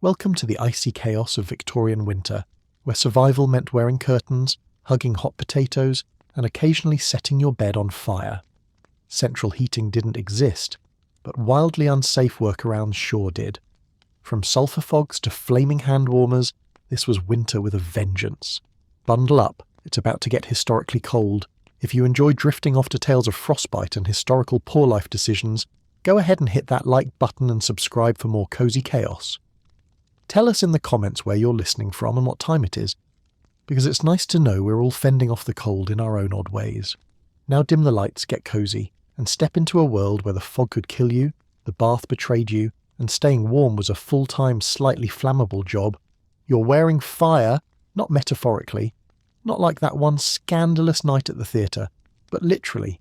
Welcome to the icy chaos of Victorian winter, where survival meant wearing curtains, hugging hot potatoes, and occasionally setting your bed on fire. Central heating didn't exist, but wildly unsafe workarounds sure did. From sulphur fogs to flaming hand warmers, this was winter with a vengeance. Bundle up, it's about to get historically cold. If you enjoy drifting off to tales of frostbite and historical poor life decisions, go ahead and hit that like button and subscribe for more cozy chaos. Tell us in the comments where you're listening from and what time it is, because it's nice to know we're all fending off the cold in our own odd ways. Now dim the lights, get cozy, and step into a world where the fog could kill you, the bath betrayed you, and staying warm was a full-time, slightly flammable job. You're wearing fire, not metaphorically, not like that one scandalous night at the theatre, but literally.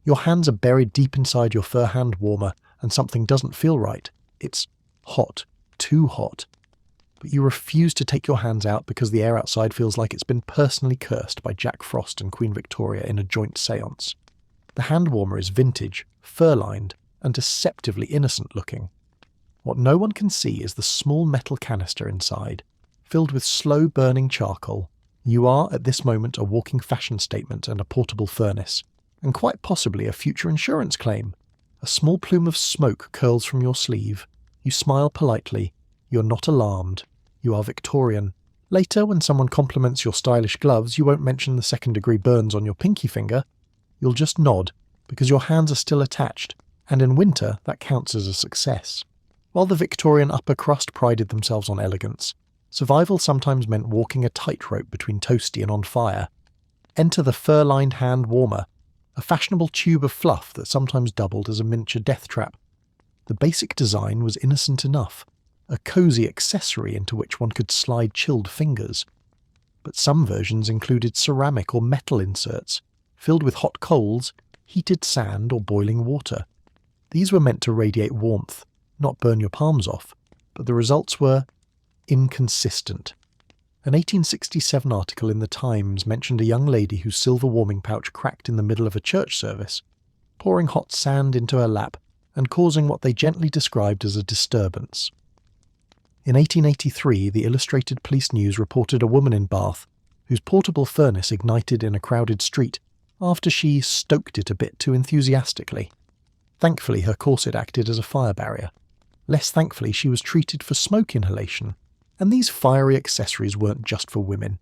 Your hands are buried deep inside your fur hand warmer, and something doesn't feel right. It's hot, too hot. But you refuse to take your hands out because the air outside feels like it's been personally cursed by Jack Frost and Queen Victoria in a joint séance. The hand warmer is vintage, fur-lined, and deceptively innocent-looking. What no one can see is the small metal canister inside, filled with slow-burning charcoal. You are, at this moment, a walking fashion statement and a portable furnace, and quite possibly a future insurance claim. A small plume of smoke curls from your sleeve. You smile politely. You're not alarmed. You are Victorian. Later, when someone compliments your stylish gloves, you won't mention the second-degree burns on your pinky finger. You'll just nod, because your hands are still attached, and in winter that counts as a success. While the Victorian upper crust prided themselves on elegance, survival sometimes meant walking a tightrope between toasty and on fire. Enter the fur-lined hand warmer, a fashionable tube of fluff that sometimes doubled as a miniature death trap. The basic design was innocent enough, a cosy accessory into which one could slide chilled fingers. But some versions included ceramic or metal inserts, filled with hot coals, heated sand or boiling water. These were meant to radiate warmth, not burn your palms off, but the results were inconsistent. An 1867 article in the Times mentioned a young lady whose silver warming pouch cracked in the middle of a church service, pouring hot sand into her lap and causing what they gently described as a disturbance. In 1883, the Illustrated Police News reported a woman in Bath whose portable furnace ignited in a crowded street after she stoked it a bit too enthusiastically. Thankfully, her corset acted as a fire barrier. Less thankfully, she was treated for smoke inhalation. And these fiery accessories weren't just for women.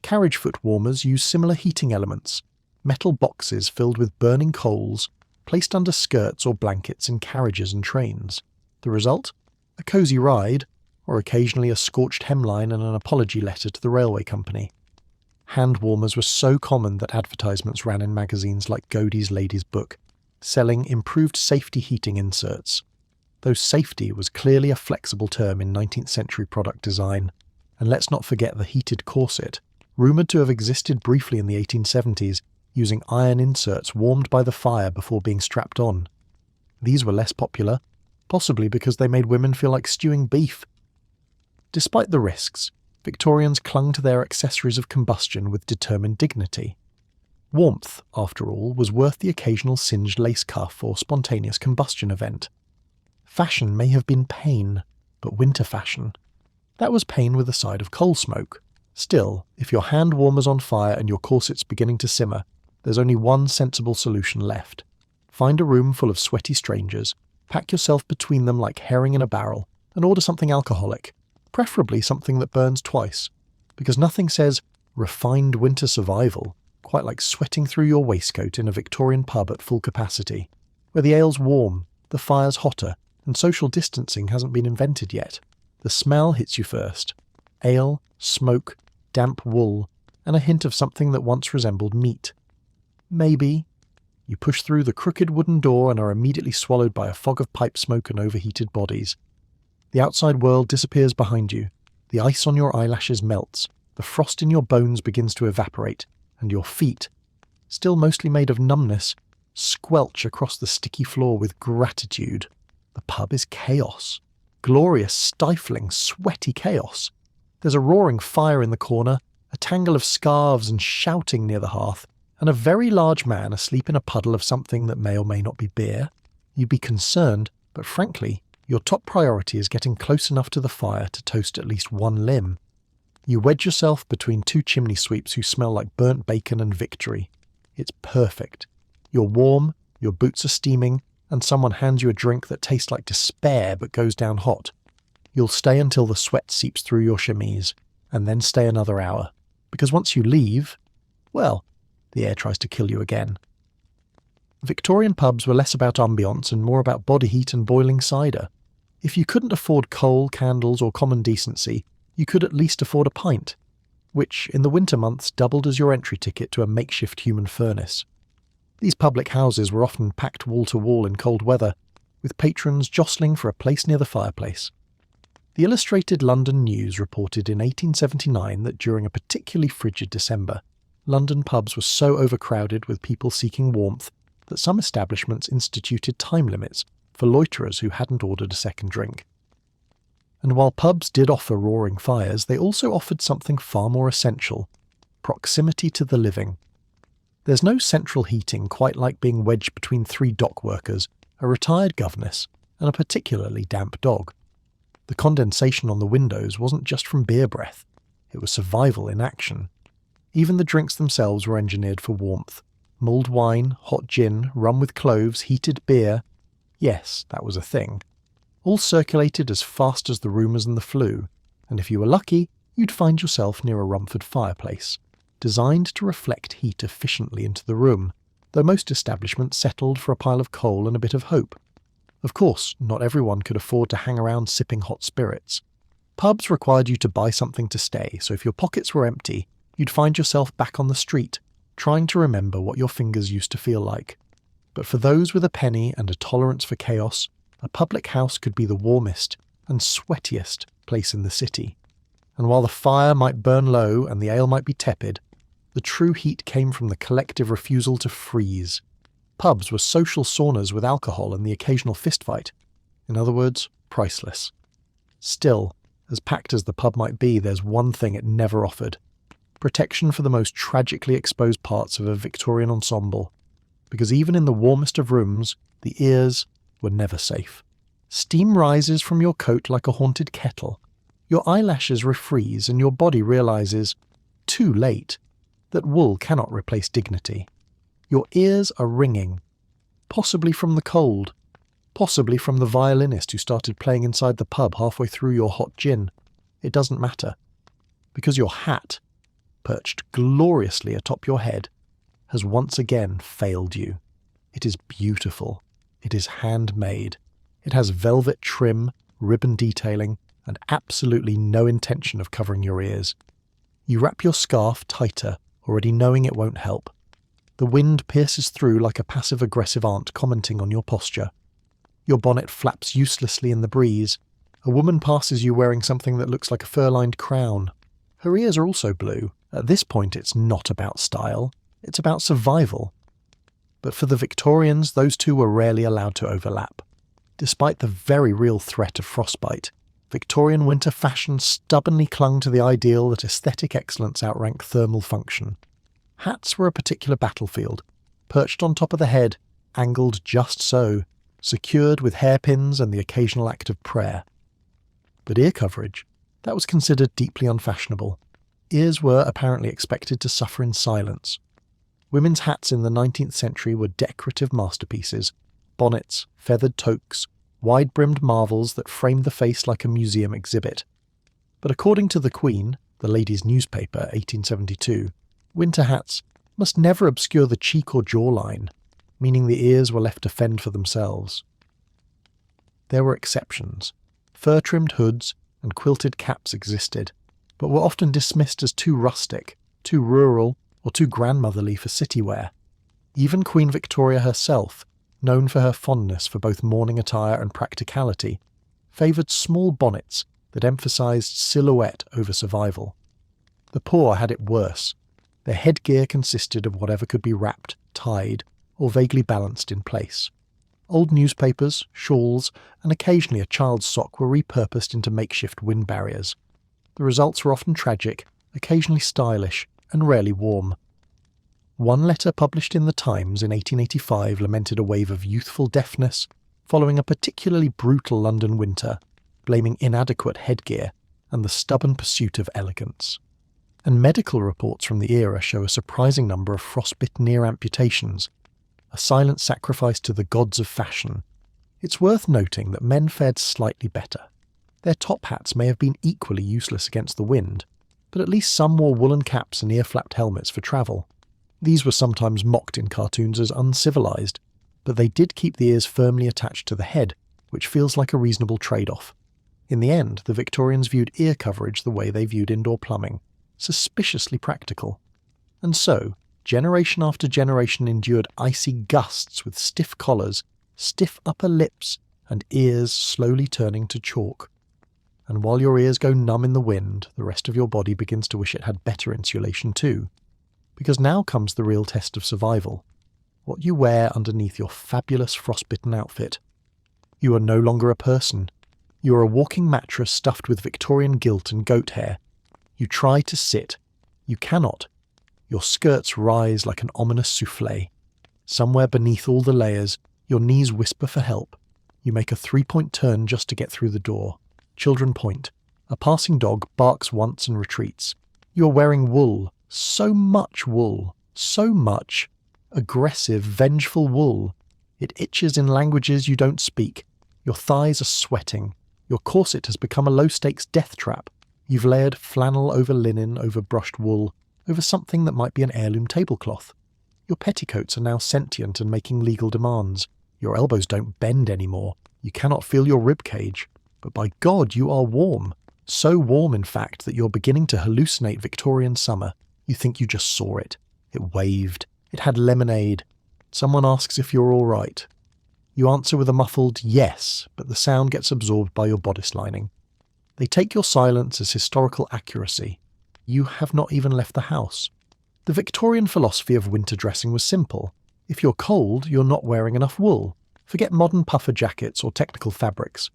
Carriage foot warmers use similar heating elements, metal boxes filled with burning coals, placed under skirts or blankets in carriages and trains. The result? A cosy ride, or occasionally a scorched hemline and an apology letter to the railway company. Hand warmers were so common that advertisements ran in magazines like Godey's Lady's Book, selling improved safety heating inserts. Though safety was clearly a flexible term in 19th century product design. And let's not forget the heated corset, rumoured to have existed briefly in the 1870s, using iron inserts warmed by the fire before being strapped on. These were less popular, possibly because they made women feel like stewing beef. Despite the risks, Victorians clung to their accessories of combustion with determined dignity. Warmth, after all, was worth the occasional singed lace cuff or spontaneous combustion event. Fashion may have been pain, but winter fashion. That was pain with a side of coal smoke. Still, if your hand warmer's on fire and your corset's beginning to simmer, there's only one sensible solution left. Find a room full of sweaty strangers, pack yourself between them like herring in a barrel, and order something alcoholic, preferably something that burns twice, because nothing says refined winter survival quite like sweating through your waistcoat in a Victorian pub at full capacity, where the ale's warm, the fire's hotter, and social distancing hasn't been invented yet. The smell hits you first. Ale, smoke, damp wool, and a hint of something that once resembled meat. Maybe. You push through the crooked wooden door and are immediately swallowed by a fog of pipe smoke and overheated bodies. The outside world disappears behind you. The ice on your eyelashes melts, the frost in your bones begins to evaporate, and your feet, still mostly made of numbness, squelch across the sticky floor with gratitude. The pub is chaos. Glorious, stifling, sweaty chaos. There's a roaring fire in the corner, a tangle of scarves and shouting near the hearth, and a very large man asleep in a puddle of something that may or may not be beer. You'd be concerned, but frankly, Your top priority is getting close enough to the fire to toast at least one limb. You wedge yourself between two chimney sweeps who smell like burnt bacon and victory. It's perfect. You're warm, your boots are steaming, and someone hands you a drink that tastes like despair but goes down hot. You'll stay until the sweat seeps through your chemise, and then stay another hour. Because once you leave, well, the air tries to kill you again. Victorian pubs were less about ambience and more about body heat and boiling cider. If you couldn't afford coal, candles, or common decency, you could at least afford a pint, which in the winter months doubled as your entry ticket to a makeshift human furnace. These public houses were often packed wall to wall in cold weather, with patrons jostling for a place near the fireplace. The Illustrated London News reported in 1879 that during a particularly frigid December, London pubs were so overcrowded with people seeking warmth that some establishments instituted time limits for loiterers who hadn't ordered a second drink. And while pubs did offer roaring fires, they also offered something far more essential: proximity to the living. There's no central heating quite like being wedged between three dock workers, a retired governess, and a particularly damp dog. The condensation on the windows wasn't just from beer breath, it was survival in action. Even the drinks themselves were engineered for warmth. Mulled wine, hot gin, rum with cloves, heated beer. Yes, that was a thing. All circulated as fast as the rumours and the flu, and if you were lucky, you'd find yourself near a Rumford fireplace, designed to reflect heat efficiently into the room, though most establishments settled for a pile of coal and a bit of hope. Of course, not everyone could afford to hang around sipping hot spirits. Pubs required you to buy something to stay, so if your pockets were empty, you'd find yourself back on the street, trying to remember what your fingers used to feel like. But for those with a penny and a tolerance for chaos, a public house could be the warmest and sweatiest place in the city. And while the fire might burn low and the ale might be tepid, the true heat came from the collective refusal to freeze. Pubs were social saunas with alcohol and the occasional fistfight. In other words, priceless. Still, as packed as the pub might be, there's one thing it never offered: protection for the most tragically exposed parts of a Victorian ensemble. Because even in the warmest of rooms, the ears were never safe. Steam rises from your coat like a haunted kettle. Your eyelashes refreeze and your body realises, too late, that wool cannot replace dignity. Your ears are ringing, possibly from the cold, possibly from the violinist who started playing inside the pub halfway through your hot gin. It doesn't matter. Because your hat, perched gloriously atop your head, has once again failed you. It is beautiful. It is handmade. It has velvet trim, ribbon detailing, and absolutely no intention of covering your ears. You wrap your scarf tighter, already knowing it won't help. The wind pierces through like a passive-aggressive aunt commenting on your posture. Your bonnet flaps uselessly in the breeze. A woman passes you wearing something that looks like a fur-lined crown. Her ears are also blue. At this point, it's not about style. It's about survival. But for the Victorians, those two were rarely allowed to overlap. Despite the very real threat of frostbite, Victorian winter fashion stubbornly clung to the ideal that aesthetic excellence outranked thermal function. Hats were a particular battlefield, perched on top of the head, angled just so, secured with hairpins and the occasional act of prayer. But ear coverage, that was considered deeply unfashionable. Ears were apparently expected to suffer in silence. Women's hats in the 19th century were decorative masterpieces: bonnets, feathered toques, wide-brimmed marvels that framed the face like a museum exhibit. But according to the Queen, the Ladies' Newspaper, 1872, winter hats must never obscure the cheek or jawline, meaning the ears were left to fend for themselves. There were exceptions. Fur-trimmed hoods and quilted caps existed, but were often dismissed as too rustic, too rural, or too grandmotherly for city wear. Even Queen Victoria herself, known for her fondness for both mourning attire and practicality, favoured small bonnets that emphasised silhouette over survival. The poor had it worse. Their headgear consisted of whatever could be wrapped, tied, or vaguely balanced in place. Old newspapers, shawls, and occasionally a child's sock were repurposed into makeshift wind barriers. The results were often tragic, occasionally stylish, and rarely warm. One letter published in the Times in 1885 lamented a wave of youthful deafness, following a particularly brutal London winter, blaming inadequate headgear and the stubborn pursuit of elegance. And medical reports from the era show a surprising number of frostbitten ear amputations, a silent sacrifice to the gods of fashion. It's worth noting that men fared slightly better. Their top hats may have been equally useless against the wind, but at least some wore woolen caps and ear-flapped helmets for travel. These were sometimes mocked in cartoons as uncivilized, but they did keep the ears firmly attached to the head, which feels like a reasonable trade-off. In the end, the Victorians viewed ear coverage the way they viewed indoor plumbing, suspiciously practical. And so, generation after generation endured icy gusts with stiff collars, stiff upper lips, and ears slowly turning to chalk. And while your ears go numb in the wind, the rest of your body begins to wish it had better insulation too. Because now comes the real test of survival. What you wear underneath your fabulous frostbitten outfit. You are no longer a person. You are a walking mattress stuffed with Victorian gilt and goat hair. You try to sit. You cannot. Your skirts rise like an ominous souffle. Somewhere beneath all the layers, your knees whisper for help. You make a 3-point turn just to get through the door. Children point. A passing dog barks once and retreats. You are wearing wool. So much wool. So much. Aggressive, vengeful wool. It itches in languages you don't speak. Your thighs are sweating. Your corset has become a low-stakes death trap. You've layered flannel over linen, over brushed wool, over something that might be an heirloom tablecloth. Your petticoats are now sentient and making legal demands. Your elbows don't bend anymore. You cannot feel your rib cage. But by God, you are warm. So warm, in fact, that you're beginning to hallucinate Victorian summer. You think you just saw it. It waved. It had lemonade. Someone asks if you're all right. You answer with a muffled yes, but the sound gets absorbed by your bodice lining. They take your silence as historical accuracy. You have not even left the house. The Victorian philosophy of winter dressing was simple. If you're cold, you're not wearing enough wool. Forget modern puffer jackets or technical fabrics.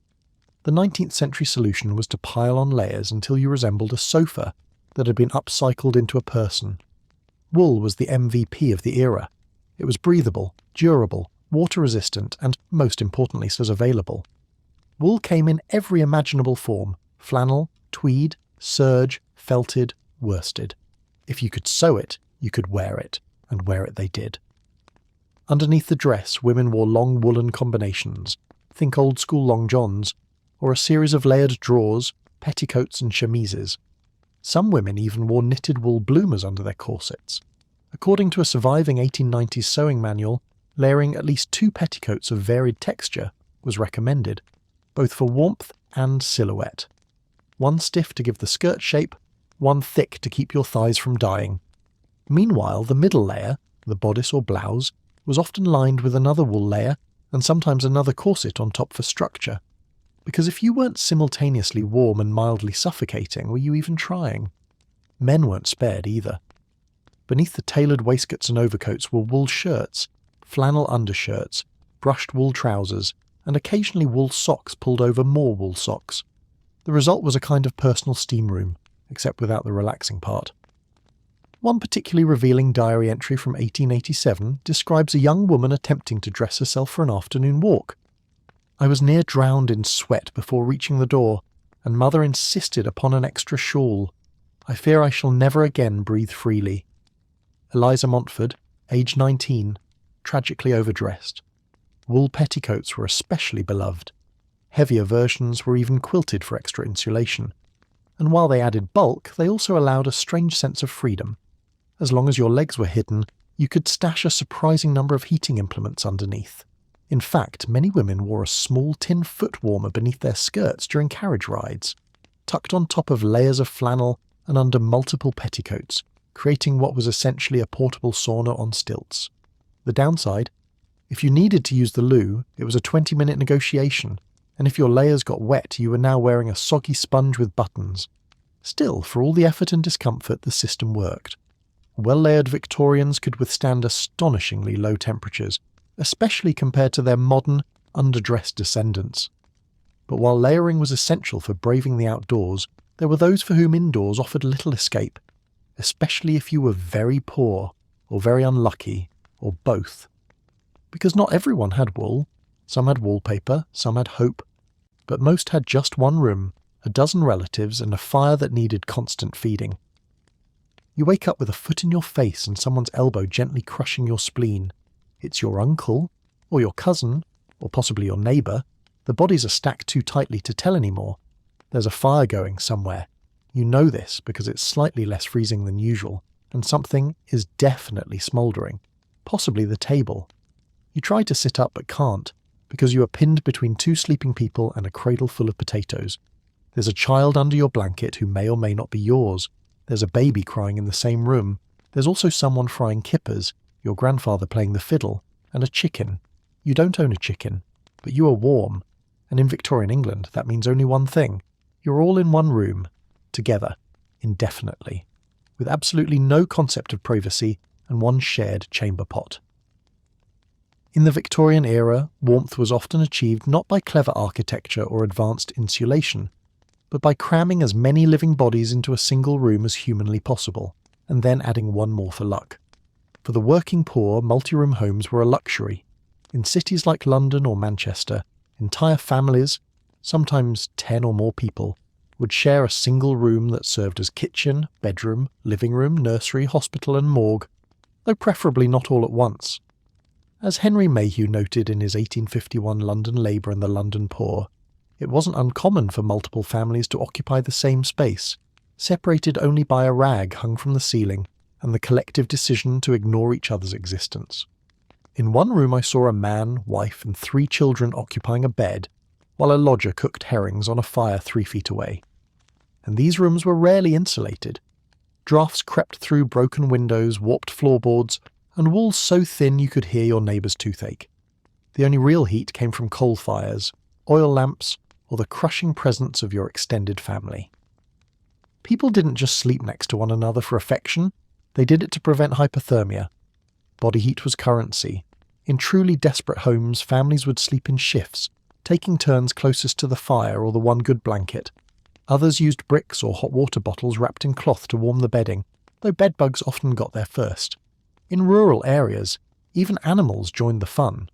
The 19th century solution was to pile on layers until you resembled a sofa that had been upcycled into a person. Wool was the MVP of the era. It was breathable, durable, water-resistant, and, most importantly, so available. Wool came in every imaginable form: flannel, tweed, serge, felted, worsted. If you could sew it, you could wear it, and wear it they did. Underneath the dress, women wore long woolen combinations, think old-school long johns, or a series of layered drawers, petticoats and chemises. Some women even wore knitted wool bloomers under their corsets. According to a surviving 1890s sewing manual, layering at least 2 petticoats of varied texture was recommended, both for warmth and silhouette. One stiff to give the skirt shape, one thick to keep your thighs from dying. Meanwhile, the middle layer, the bodice or blouse, was often lined with another wool layer and sometimes another corset on top for structure. Because if you weren't simultaneously warm and mildly suffocating, were you even trying? Men weren't spared either. Beneath the tailored waistcoats and overcoats were wool shirts, flannel undershirts, brushed wool trousers, and occasionally wool socks pulled over more wool socks. The result was a kind of personal steam room, except without the relaxing part. One particularly revealing diary entry from 1887 describes a young woman attempting to dress herself for an afternoon walk. I was near drowned in sweat before reaching the door, and Mother insisted upon an extra shawl. I fear I shall never again breathe freely. Eliza Montford, aged 19, tragically overdressed. Wool petticoats were especially beloved. Heavier versions were even quilted for extra insulation. And while they added bulk, they also allowed a strange sense of freedom. As long as your legs were hidden, you could stash a surprising number of heating implements underneath. In fact, many women wore a small tin foot warmer beneath their skirts during carriage rides, tucked on top of layers of flannel and under multiple petticoats, creating what was essentially a portable sauna on stilts. The downside? If you needed to use the loo, it was a 20-minute negotiation, and if your layers got wet, you were now wearing a soggy sponge with buttons. Still, for all the effort and discomfort, the system worked. Well-layered Victorians could withstand astonishingly low temperatures, especially compared to their modern, underdressed descendants. But while layering was essential for braving the outdoors, there were those for whom indoors offered little escape, especially if you were very poor, or very unlucky, or both. Because not everyone had wool. Some had wallpaper, some had hope, but most had just one room, a dozen relatives, and a fire that needed constant feeding. You wake up with a foot in your face and someone's elbow gently crushing your spleen. It's your uncle, or your cousin, or possibly your neighbour. The bodies are stacked too tightly to tell anymore. There's a fire going somewhere. You know this because it's slightly less freezing than usual, and something is definitely smouldering, possibly the table. You try to sit up but can't, because you are pinned between two sleeping people and a cradle full of potatoes. There's a child under your blanket who may or may not be yours. There's a baby crying in the same room. There's also someone frying kippers, your grandfather playing the fiddle, and a chicken. You don't own a chicken, but you are warm, and in Victorian England that means only one thing. You're all in one room, together, indefinitely, with absolutely no concept of privacy and one shared chamber pot. In the Victorian era, warmth was often achieved not by clever architecture or advanced insulation, but by cramming as many living bodies into a single room as humanly possible, and then adding one more for luck. For the working poor, multi-room homes were a luxury. In cities like London or Manchester, entire families, sometimes 10 or more people, would share a single room that served as kitchen, bedroom, living room, nursery, hospital and morgue, though preferably not all at once. As Henry Mayhew noted in his 1851 London Labour and the London Poor, it wasn't uncommon for multiple families to occupy the same space, separated only by a rag hung from the ceiling and the collective decision to ignore each other's existence. In one room I saw a man, wife and 3 children occupying a bed, while a lodger cooked herrings on a fire 3 feet away. And these rooms were rarely insulated. Drafts crept through broken windows, warped floorboards, and walls so thin you could hear your neighbour's toothache. The only real heat came from coal fires, oil lamps, or the crushing presence of your extended family. People didn't just sleep next to one another for affection, they did it to prevent hypothermia. Body heat was currency. In truly desperate homes, families would sleep in shifts, taking turns closest to the fire or the one good blanket. Others used bricks or hot water bottles wrapped in cloth to warm the bedding, though bedbugs often got there first. In rural areas, even animals joined the fun.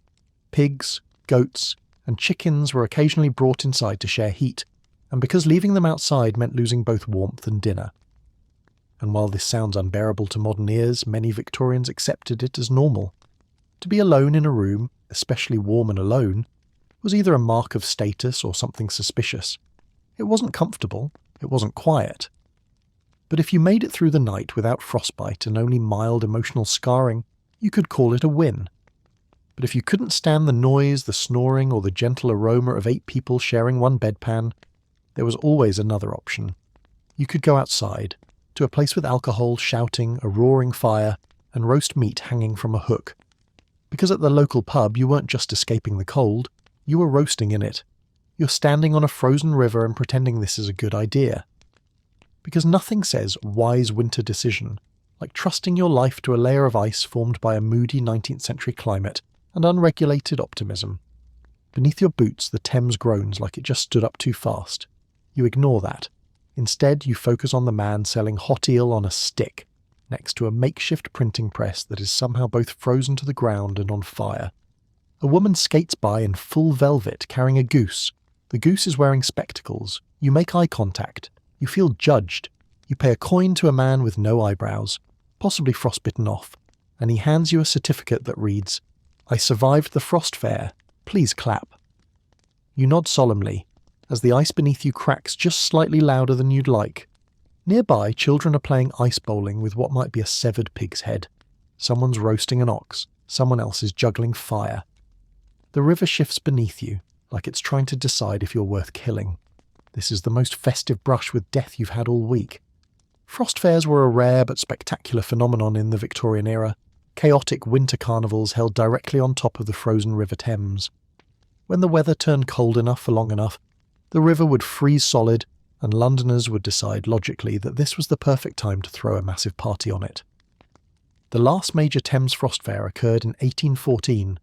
Pigs, goats, and chickens were occasionally brought inside to share heat, and because leaving them outside meant losing both warmth and dinner. And while this sounds unbearable to modern ears, many Victorians accepted it as normal. To be alone in a room, especially warm and alone, was either a mark of status or something suspicious. It wasn't comfortable, it wasn't quiet. But if you made it through the night without frostbite and only mild emotional scarring, you could call it a win. But if you couldn't stand the noise, the snoring, or the gentle aroma of 8 people sharing one bedpan, there was always another option. You could go outside, to a place with alcohol, shouting, a roaring fire, and roast meat hanging from a hook. Because at the local pub you weren't just escaping the cold, you were roasting in it. You're standing on a frozen river and pretending this is a good idea. Because nothing says wise winter decision like trusting your life to a layer of ice formed by a moody 19th century climate and unregulated optimism. Beneath your boots the Thames groans like it just stood up too fast. You ignore that. Instead you focus on the man selling hot eel on a stick, next to a makeshift printing press that is somehow both frozen to the ground and on fire. A woman skates by in full velvet carrying a goose. The goose is wearing spectacles. You make eye contact. You feel judged. You pay a coin to a man with no eyebrows, possibly frostbitten off, and he hands you a certificate that reads, "I survived the frost fair. Please clap." You nod solemnly, as the ice beneath you cracks just slightly louder than you'd like. Nearby, children are playing ice bowling with what might be a severed pig's head. Someone's roasting an ox. Someone else is juggling fire. The river shifts beneath you, like it's trying to decide if you're worth killing. This is the most festive brush with death you've had all week. Frost fairs were a rare but spectacular phenomenon in the Victorian era, chaotic winter carnivals held directly on top of the frozen River Thames. When the weather turned cold enough for long enough, the river would freeze solid, and Londoners would decide logically that this was the perfect time to throw a massive party on it. The last major Thames Frost Fair occurred in 1814,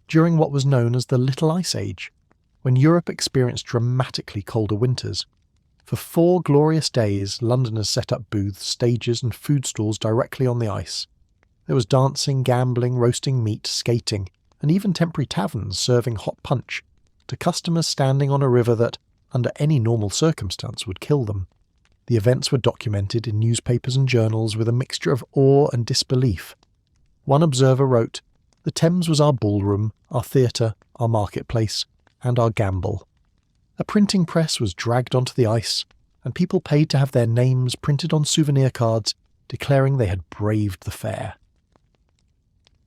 during what was known as the Little Ice Age, when Europe experienced dramatically colder winters. For 4 glorious days, Londoners set up booths, stages and food stalls directly on the ice. There was dancing, gambling, roasting meat, skating, and even temporary taverns serving hot punch to customers standing on a river that, under any normal circumstance, would kill them. The events were documented in newspapers and journals with a mixture of awe and disbelief. One observer wrote, "The Thames was our ballroom, our theatre, our marketplace, and our gamble." A printing press was dragged onto the ice, and people paid to have their names printed on souvenir cards declaring they had braved the fair.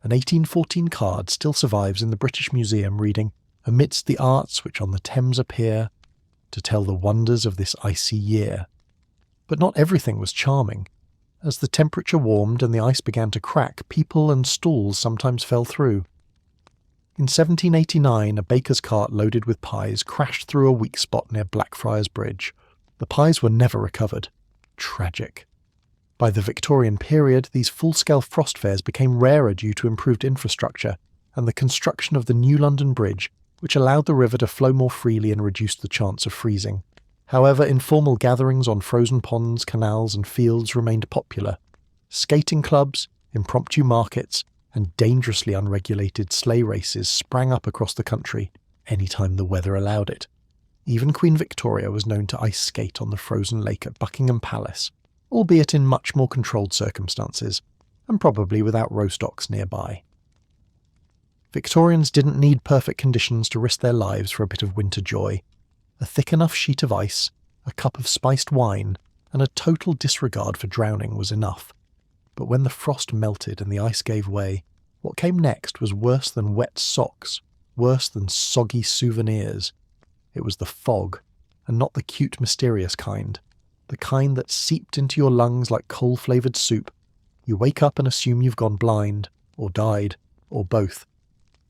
An 1814 card still survives in the British Museum reading, "Amidst the arts which on the Thames appear, to tell the wonders of this icy year." But not everything was charming. As the temperature warmed and the ice began to crack, people and stalls sometimes fell through. In 1789, a baker's cart loaded with pies crashed through a weak spot near Blackfriars Bridge. The pies were never recovered. Tragic. By the Victorian period, these full-scale frost fairs became rarer due to improved infrastructure and the construction of the New London Bridge, which allowed the river to flow more freely and reduced the chance of freezing. However, informal gatherings on frozen ponds, canals and fields remained popular. Skating clubs, impromptu markets, and dangerously unregulated sleigh races sprang up across the country anytime the weather allowed it. Even Queen Victoria was known to ice skate on the frozen lake at Buckingham Palace, albeit in much more controlled circumstances, and probably without roast ox nearby. Victorians didn't need perfect conditions to risk their lives for a bit of winter joy. A thick enough sheet of ice, a cup of spiced wine, and a total disregard for drowning was enough. But when the frost melted and the ice gave way, what came next was worse than wet socks, worse than soggy souvenirs. It was the fog, and not the cute, mysterious kind. The kind that seeped into your lungs like coal-flavoured soup. You wake up and assume you've gone blind, or died, or both.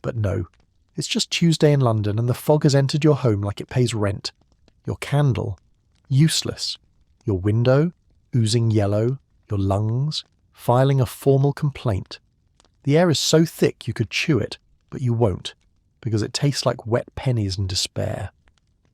But no. It's just Tuesday in London and the fog has entered your home like it pays rent. Your candle, useless. Your window, oozing yellow. Your lungs, filing a formal complaint. The air is so thick you could chew it, but you won't, because it tastes like wet pennies and despair.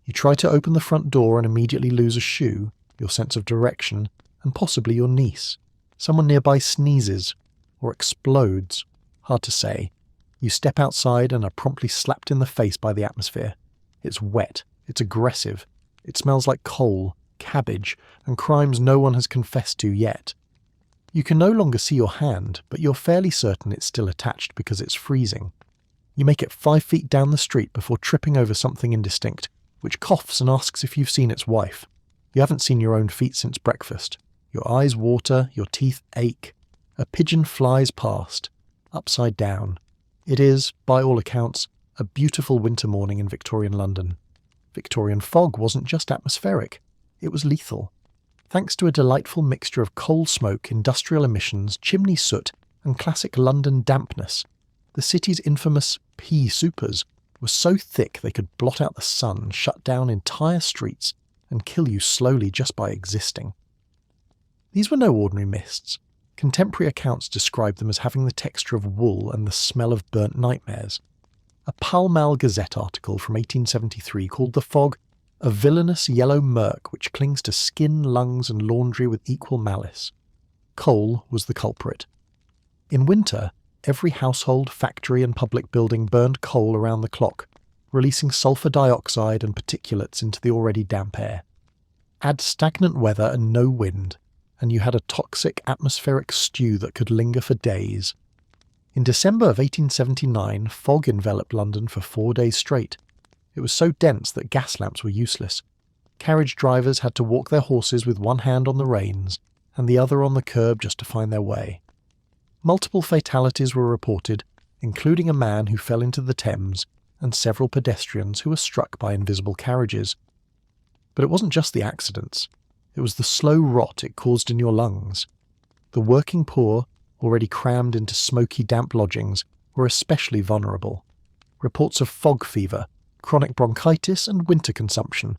You try to open the front door and immediately lose a shoe, your sense of direction, and possibly your niece. Someone nearby sneezes, or explodes. Hard to say. You step outside and are promptly slapped in the face by the atmosphere. It's wet, it's aggressive, it smells like coal, cabbage, and crimes no one has confessed to yet. You can no longer see your hand, but you're fairly certain it's still attached because it's freezing. You make it 5 feet down the street before tripping over something indistinct, which coughs and asks if you've seen its wife. You haven't seen your own feet since breakfast. Your eyes water, your teeth ache. A pigeon flies past, upside down. It is, by all accounts, a beautiful winter morning in Victorian London. Victorian fog wasn't just atmospheric, it was lethal. Thanks to a delightful mixture of coal smoke, industrial emissions, chimney soot, and classic London dampness, the city's infamous pea supers were so thick they could blot out the sun, shut down entire streets, and kill you slowly just by existing. These were no ordinary mists. Contemporary accounts describe them as having the texture of wool and the smell of burnt nightmares. A Pall Mall Gazette article from 1873 called the fog a villainous yellow murk which clings to skin, lungs and laundry with equal malice. Coal was the culprit. In winter, every household, factory and public building burned coal around the clock, releasing sulfur dioxide and particulates into the already damp air. Add stagnant weather and no wind, and you had a toxic atmospheric stew that could linger for days. In December of 1879, fog enveloped London for 4 days straight. It was so dense that gas lamps were useless. Carriage drivers had to walk their horses with one hand on the reins and the other on the curb just to find their way. Multiple fatalities were reported, including a man who fell into the Thames and several pedestrians who were struck by invisible carriages. But it wasn't just the accidents. It was the slow rot it caused in your lungs. The working poor, already crammed into smoky, damp lodgings, were especially vulnerable. Reports of fog fever, chronic bronchitis and winter consumption,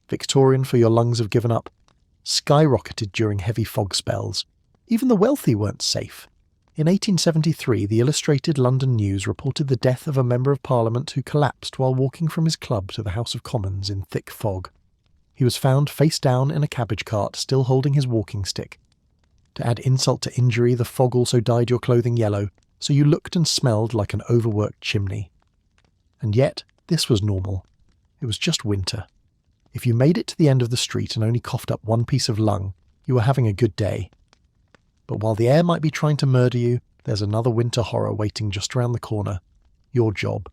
Victorian for your lungs have given up, skyrocketed during heavy fog spells. Even the wealthy weren't safe. In 1873, the Illustrated London News reported the death of a Member of Parliament who collapsed while walking from his club to the House of Commons in thick fog. He was found face down in a cabbage cart, still holding his walking stick. To add insult to injury, the fog also dyed your clothing yellow, so you looked and smelled like an overworked chimney. And yet, this was normal. It was just winter. If you made it to the end of the street and only coughed up one piece of lung, you were having a good day. But while the air might be trying to murder you, there's another winter horror waiting just around the corner. Your job.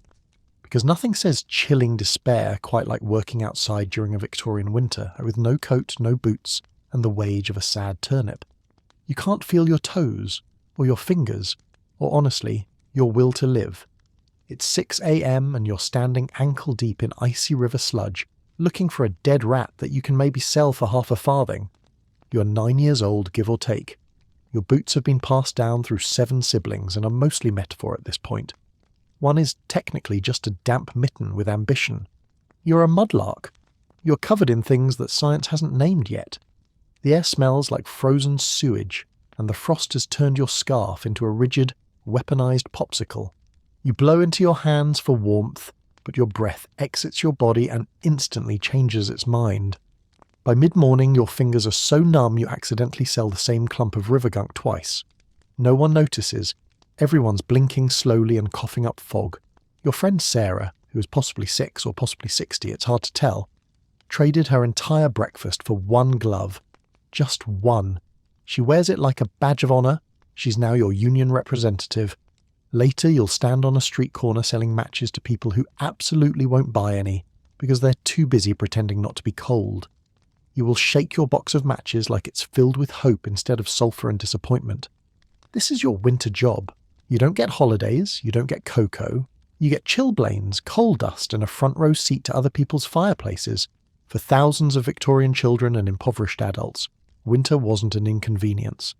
Because nothing says chilling despair quite like working outside during a Victorian winter with no coat, no boots, and the wage of a sad turnip. You can't feel your toes, or your fingers, or honestly, your will to live. It's 6 a.m. and you're standing ankle deep in icy river sludge, looking for a dead rat that you can maybe sell for half a farthing. You're 9 years old, give or take. Your boots have been passed down through 7 siblings and are mostly metaphor at this point. One is technically just a damp mitten with ambition. You're a mudlark. You're covered in things that science hasn't named yet. The air smells like frozen sewage, and the frost has turned your scarf into a rigid, weaponized popsicle. You blow into your hands for warmth, but your breath exits your body and instantly changes its mind. By mid-morning, your fingers are so numb you accidentally sell the same clump of river gunk twice. No one notices. Everyone's blinking slowly and coughing up fog. Your friend Sarah, who is possibly 6 or possibly 60, it's hard to tell, traded her entire breakfast for one glove. Just one. She wears it like a badge of honour. She's now your union representative. Later, you'll stand on a street corner selling matches to people who absolutely won't buy any, because they're too busy pretending not to be cold. You will shake your box of matches like it's filled with hope instead of sulphur and disappointment. This is your winter job. You don't get holidays, you don't get cocoa, you get chilblains, coal dust, and a front row seat to other people's fireplaces. For thousands of Victorian children and impoverished adults, winter wasn't an inconvenience.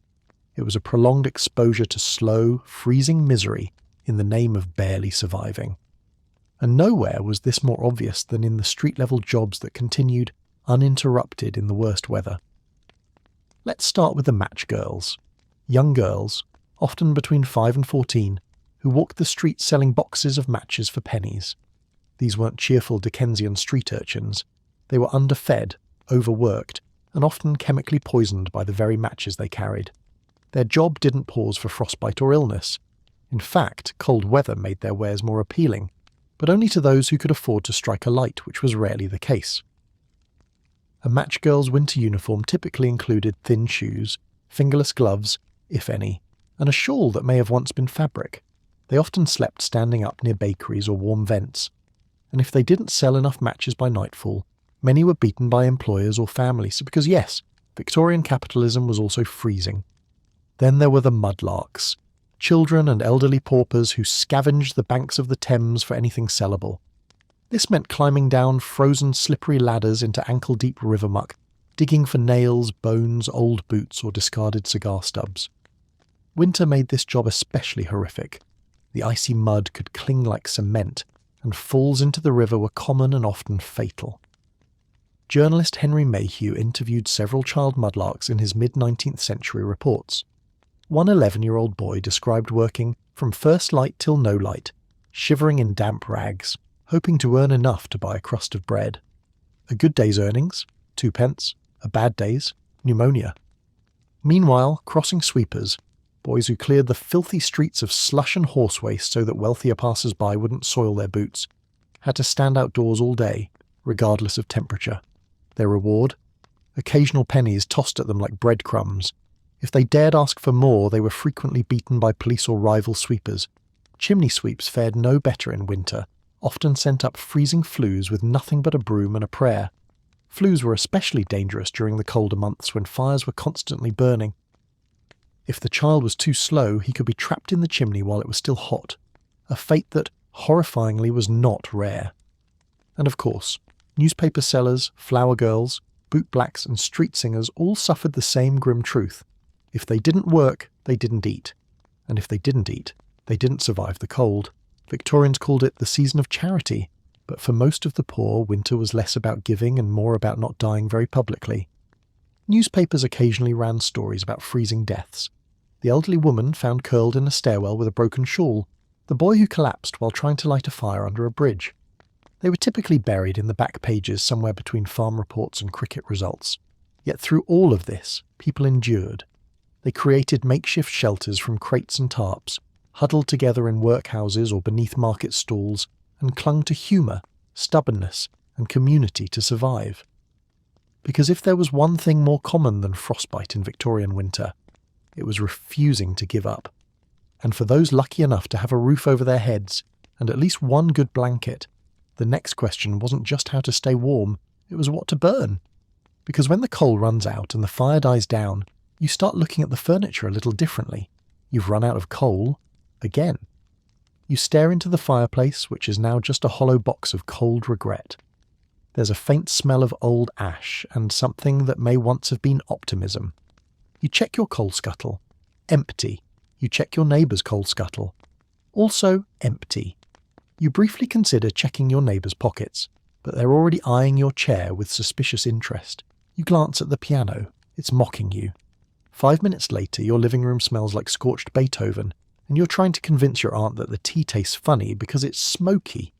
It was a prolonged exposure to slow, freezing misery in the name of barely surviving. And nowhere was this more obvious than in the street-level jobs that continued uninterrupted in the worst weather. Let's start with the match girls. Young girls, often between 5 and 14, who walked the streets selling boxes of matches for pennies. These weren't cheerful Dickensian street urchins. They were underfed, overworked, and often chemically poisoned by the very matches they carried. Their job didn't pause for frostbite or illness. In fact, cold weather made their wares more appealing, but only to those who could afford to strike a light, which was rarely the case. A match girl's winter uniform typically included thin shoes, fingerless gloves, if any, and a shawl that may have once been fabric. They often slept standing up near bakeries or warm vents, and if they didn't sell enough matches by nightfall, many were beaten by employers or families, because yes, Victorian capitalism was also freezing. Then there were the mudlarks, children and elderly paupers who scavenged the banks of the Thames for anything sellable. This meant climbing down frozen slippery ladders into ankle-deep river muck, digging for nails, bones, old boots or discarded cigar stubs. Winter made this job especially horrific. The icy mud could cling like cement, and falls into the river were common and often fatal. Journalist Henry Mayhew interviewed several child mudlarks in his mid-19th century reports. One 11-year-old boy described working from first light till no light, shivering in damp rags, hoping to earn enough to buy a crust of bread. A good day's earnings, 2 pence, a bad day's, pneumonia. Meanwhile, crossing sweepers, boys who cleared the filthy streets of slush and horse waste so that wealthier passers-by wouldn't soil their boots, had to stand outdoors all day, regardless of temperature. Their reward? Occasional pennies tossed at them like breadcrumbs. If they dared ask for more, they were frequently beaten by police or rival sweepers. Chimney sweeps fared no better in winter, often sent up freezing flues with nothing but a broom and a prayer. Flues were especially dangerous during the colder months when fires were constantly burning. If the child was too slow, he could be trapped in the chimney while it was still hot, a fate that, horrifyingly, was not rare. And of course, newspaper sellers, flower girls, bootblacks and street singers all suffered the same grim truth. If they didn't work, they didn't eat. And if they didn't eat, they didn't survive the cold. Victorians called it the season of charity, but for most of the poor, winter was less about giving and more about not dying very publicly. Newspapers occasionally ran stories about freezing deaths. The elderly woman found curled in a stairwell with a broken shawl, the boy who collapsed while trying to light a fire under a bridge. They were typically buried in the back pages somewhere between farm reports and cricket results. Yet through all of this, people endured. They created makeshift shelters from crates and tarps, huddled together in workhouses or beneath market stalls, and clung to humour, stubbornness, and community to survive. Because if there was one thing more common than frostbite in Victorian winter, it was refusing to give up. And for those lucky enough to have a roof over their heads and at least one good blanket, the next question wasn't just how to stay warm, it was what to burn. Because when the coal runs out and the fire dies down, you start looking at the furniture a little differently. You've run out of coal again. You stare into the fireplace, which is now just a hollow box of cold regret. There's a faint smell of old ash and something that may once have been optimism. You check your coal scuttle. Empty. You check your neighbour's coal scuttle. Also empty. You briefly consider checking your neighbour's pockets, but they're already eyeing your chair with suspicious interest. You glance at the piano. It's mocking you. 5 minutes later, your living room smells like scorched Beethoven, and you're trying to convince your aunt that the tea tastes funny because it's smoky.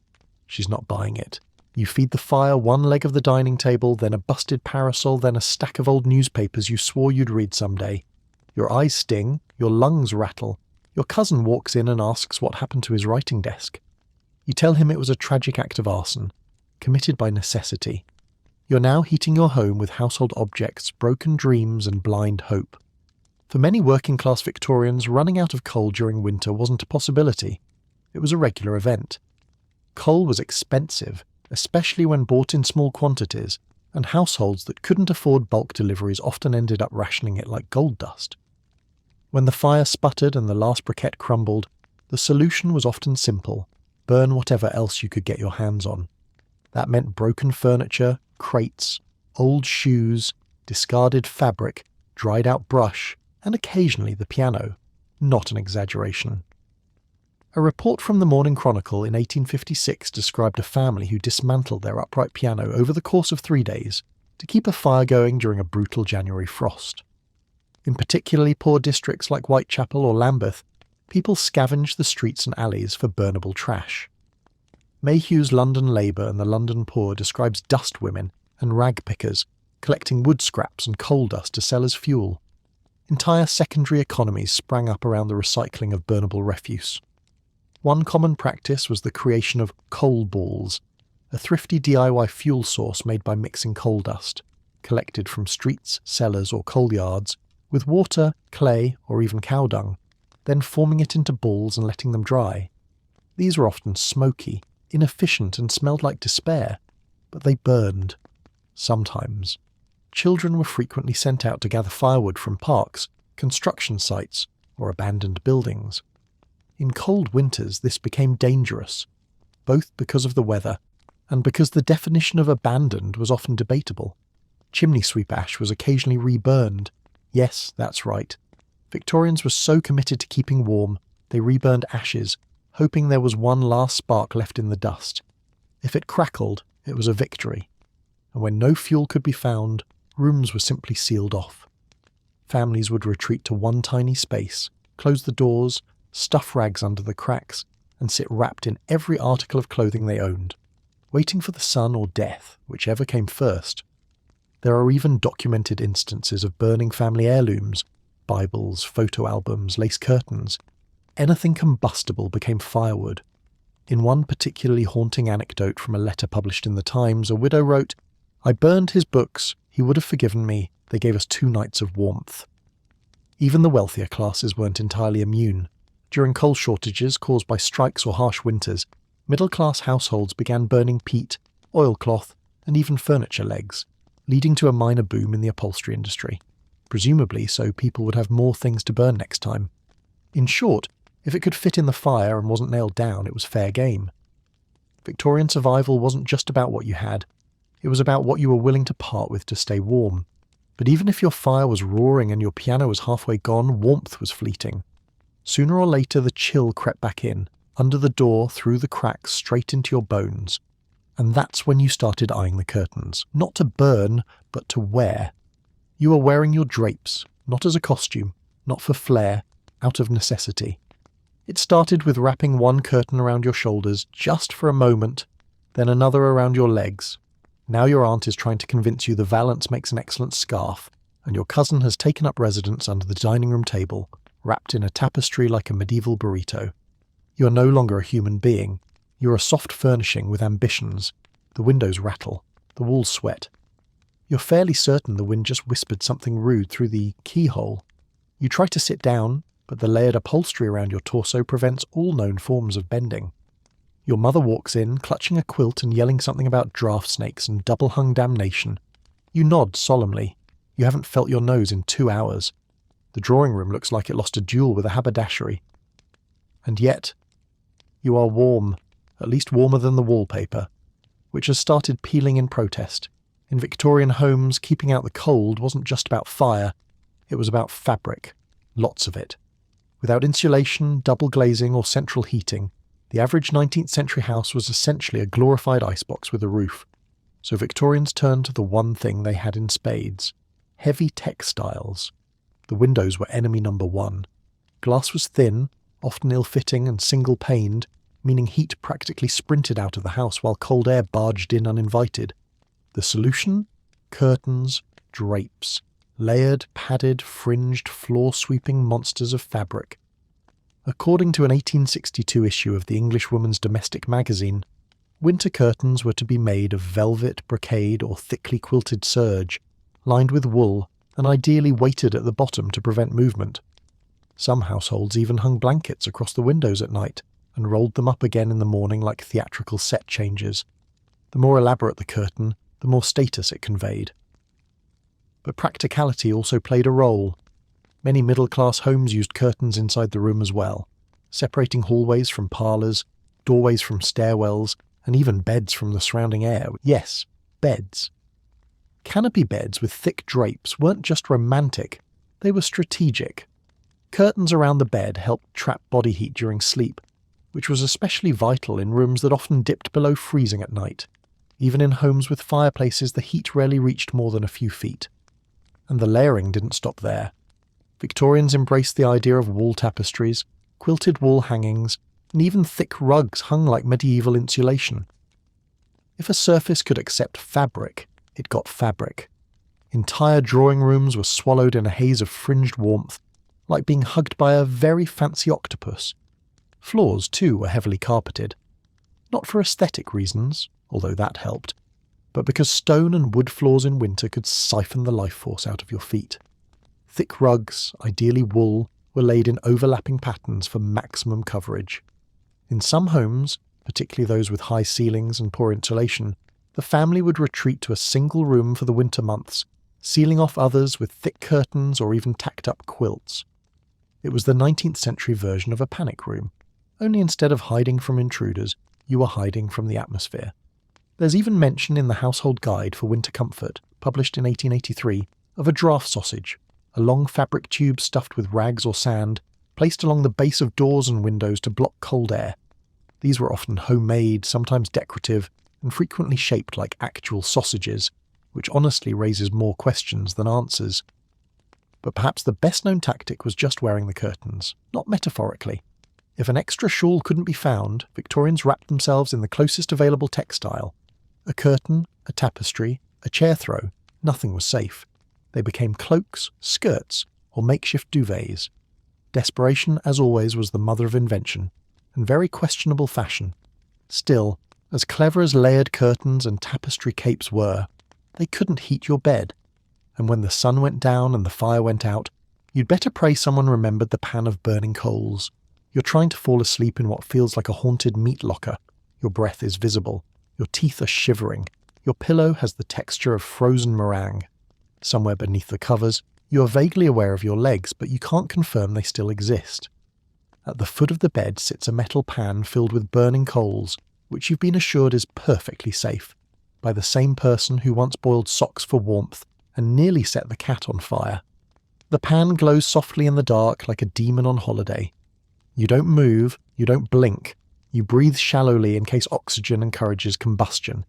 She's not buying it. You feed the fire one leg of the dining table, then a busted parasol, then a stack of old newspapers you swore you'd read someday. Your eyes sting, your lungs rattle. Your cousin walks in and asks what happened to his writing desk. You tell him it was a tragic act of arson, committed by necessity. You're now heating your home with household objects, broken dreams, and blind hope. For many working-class Victorians, running out of coal during winter wasn't a possibility. It was a regular event. Coal was expensive, especially when bought in small quantities, and households that couldn't afford bulk deliveries often ended up rationing it like gold dust. When the fire sputtered and the last briquette crumbled, the solution was often simple: burn whatever else you could get your hands on. That meant broken furniture, crates, old shoes, discarded fabric, dried-out brush, and occasionally the piano. Not an exaggeration. A report from the Morning Chronicle in 1856 described a family who dismantled their upright piano over the course of 3 days to keep a fire going during a brutal January frost. In particularly poor districts like Whitechapel or Lambeth, people scavenged the streets and alleys for burnable trash. Mayhew's London Labour and the London Poor describes dust women and rag pickers collecting wood scraps and coal dust to sell as fuel. Entire secondary economies sprang up around the recycling of burnable refuse. One common practice was the creation of coal balls, a thrifty DIY fuel source made by mixing coal dust, collected from streets, cellars or coal yards, with water, clay or even cow dung, then forming it into balls and letting them dry. These were often smoky, inefficient and smelled like despair, but they burned. Sometimes. Children were frequently sent out to gather firewood from parks, construction sites, or abandoned buildings. In cold winters, this became dangerous, both because of the weather and because the definition of abandoned was often debatable. Chimney sweep ash was occasionally reburned. Yes, that's right. Victorians were so committed to keeping warm, they reburned ashes, hoping there was one last spark left in the dust. If it crackled, it was a victory. And when no fuel could be found, rooms were simply sealed off. Families would retreat to one tiny space, close the doors, stuff rags under the cracks, and sit wrapped in every article of clothing they owned, waiting for the sun or death, whichever came first. There are even documented instances of burning family heirlooms, Bibles, photo albums, lace curtains. Anything combustible became firewood. In one particularly haunting anecdote from a letter published in the Times, a widow wrote, "I burned his books. He would have forgiven me. They gave us 2 nights of warmth." Even the wealthier classes weren't entirely immune. During coal shortages caused by strikes or harsh winters, middle-class households began burning peat, oilcloth, and even furniture legs, leading to a minor boom in the upholstery industry, presumably so people would have more things to burn next time. In short, if it could fit in the fire and wasn't nailed down, it was fair game. Victorian survival wasn't just about what you had, it was about what you were willing to part with to stay warm. But even if your fire was roaring and your piano was halfway gone, warmth was fleeting. Sooner or later the chill crept back in, under the door, through the cracks, straight into your bones. And that's when you started eyeing the curtains, not to burn, but to wear. You were wearing your drapes, not as a costume, not for flair, out of necessity. It started with wrapping one curtain around your shoulders just for a moment, then another around your legs. Now your aunt is trying to convince you the valance makes an excellent scarf, and your cousin has taken up residence under the dining room table, wrapped in a tapestry like a medieval burrito. You are no longer a human being. You're a soft furnishing with ambitions. The windows rattle. The walls sweat. You're fairly certain the wind just whispered something rude through the keyhole. You try to sit down, but the layered upholstery around your torso prevents all known forms of bending. Your mother walks in, clutching a quilt and yelling something about draft snakes and double-hung damnation. You nod solemnly. You haven't felt your nose in 2 hours. The drawing room looks like it lost a duel with a haberdashery. And yet, you are warm, at least warmer than the wallpaper, which has started peeling in protest. In Victorian homes, keeping out the cold wasn't just about fire, it was about fabric. Lots of it. Without insulation, double glazing or central heating, the average 19th century house was essentially a glorified icebox with a roof. So Victorians turned to the one thing they had in spades: heavy textiles. The windows were enemy number one. Glass was thin, often ill-fitting and single-paned, meaning heat practically sprinted out of the house while cold air barged in uninvited. The solution? Curtains, drapes. Layered, padded, fringed, floor-sweeping monsters of fabric. According to an 1862 issue of the English Woman's Domestic Magazine, winter curtains were to be made of velvet, brocade, or thickly quilted serge, lined with wool, and ideally weighted at the bottom to prevent movement. Some households even hung blankets across the windows at night, and rolled them up again in the morning like theatrical set changes. The more elaborate the curtain, the more status it conveyed. But practicality also played a role. Many middle-class homes used curtains inside the room as well, separating hallways from parlours, doorways from stairwells, and even beds from the surrounding air. Yes, beds. Canopy beds with thick drapes weren't just romantic, they were strategic. Curtains around the bed helped trap body heat during sleep, which was especially vital in rooms that often dipped below freezing at night. Even in homes with fireplaces, the heat rarely reached more than a few feet. And the layering didn't stop there. Victorians embraced the idea of wall tapestries, quilted wall hangings, and even thick rugs hung like medieval insulation. If a surface could accept fabric, it got fabric. Entire drawing rooms were swallowed in a haze of fringed warmth, like being hugged by a very fancy octopus. Floors, too, were heavily carpeted. Not for aesthetic reasons, although that helped, but because stone and wood floors in winter could siphon the life force out of your feet. Thick rugs, ideally wool, were laid in overlapping patterns for maximum coverage. In some homes, particularly those with high ceilings and poor insulation, the family would retreat to a single room for the winter months, sealing off others with thick curtains or even tacked-up quilts. It was the 19th century version of a panic room, only instead of hiding from intruders, you were hiding from the atmosphere. There's even mention in the Household Guide for Winter Comfort, published in 1883, of a draft sausage, a long fabric tube stuffed with rags or sand, placed along the base of doors and windows to block cold air. These were often homemade, sometimes decorative, and frequently shaped like actual sausages, which honestly raises more questions than answers. But perhaps the best-known tactic was just wearing the curtains, not metaphorically. If an extra shawl couldn't be found, Victorians wrapped themselves in the closest available textile. A curtain, a tapestry, a chair throw, nothing was safe. They became cloaks, skirts, or makeshift duvets. Desperation, as always, was the mother of invention, and very questionable fashion. Still, as clever as layered curtains and tapestry capes were, they couldn't heat your bed. And when the sun went down and the fire went out, you'd better pray someone remembered the pan of burning coals. You're trying to fall asleep in what feels like a haunted meat locker. Your breath is visible. Your teeth are shivering. Your pillow has the texture of frozen meringue. Somewhere beneath the covers, you are vaguely aware of your legs, but you can't confirm they still exist. At the foot of the bed sits a metal pan filled with burning coals, which you've been assured is perfectly safe, by the same person who once boiled socks for warmth and nearly set the cat on fire. The pan glows softly in the dark like a demon on holiday. You don't move, you don't blink, you breathe shallowly in case oxygen encourages combustion.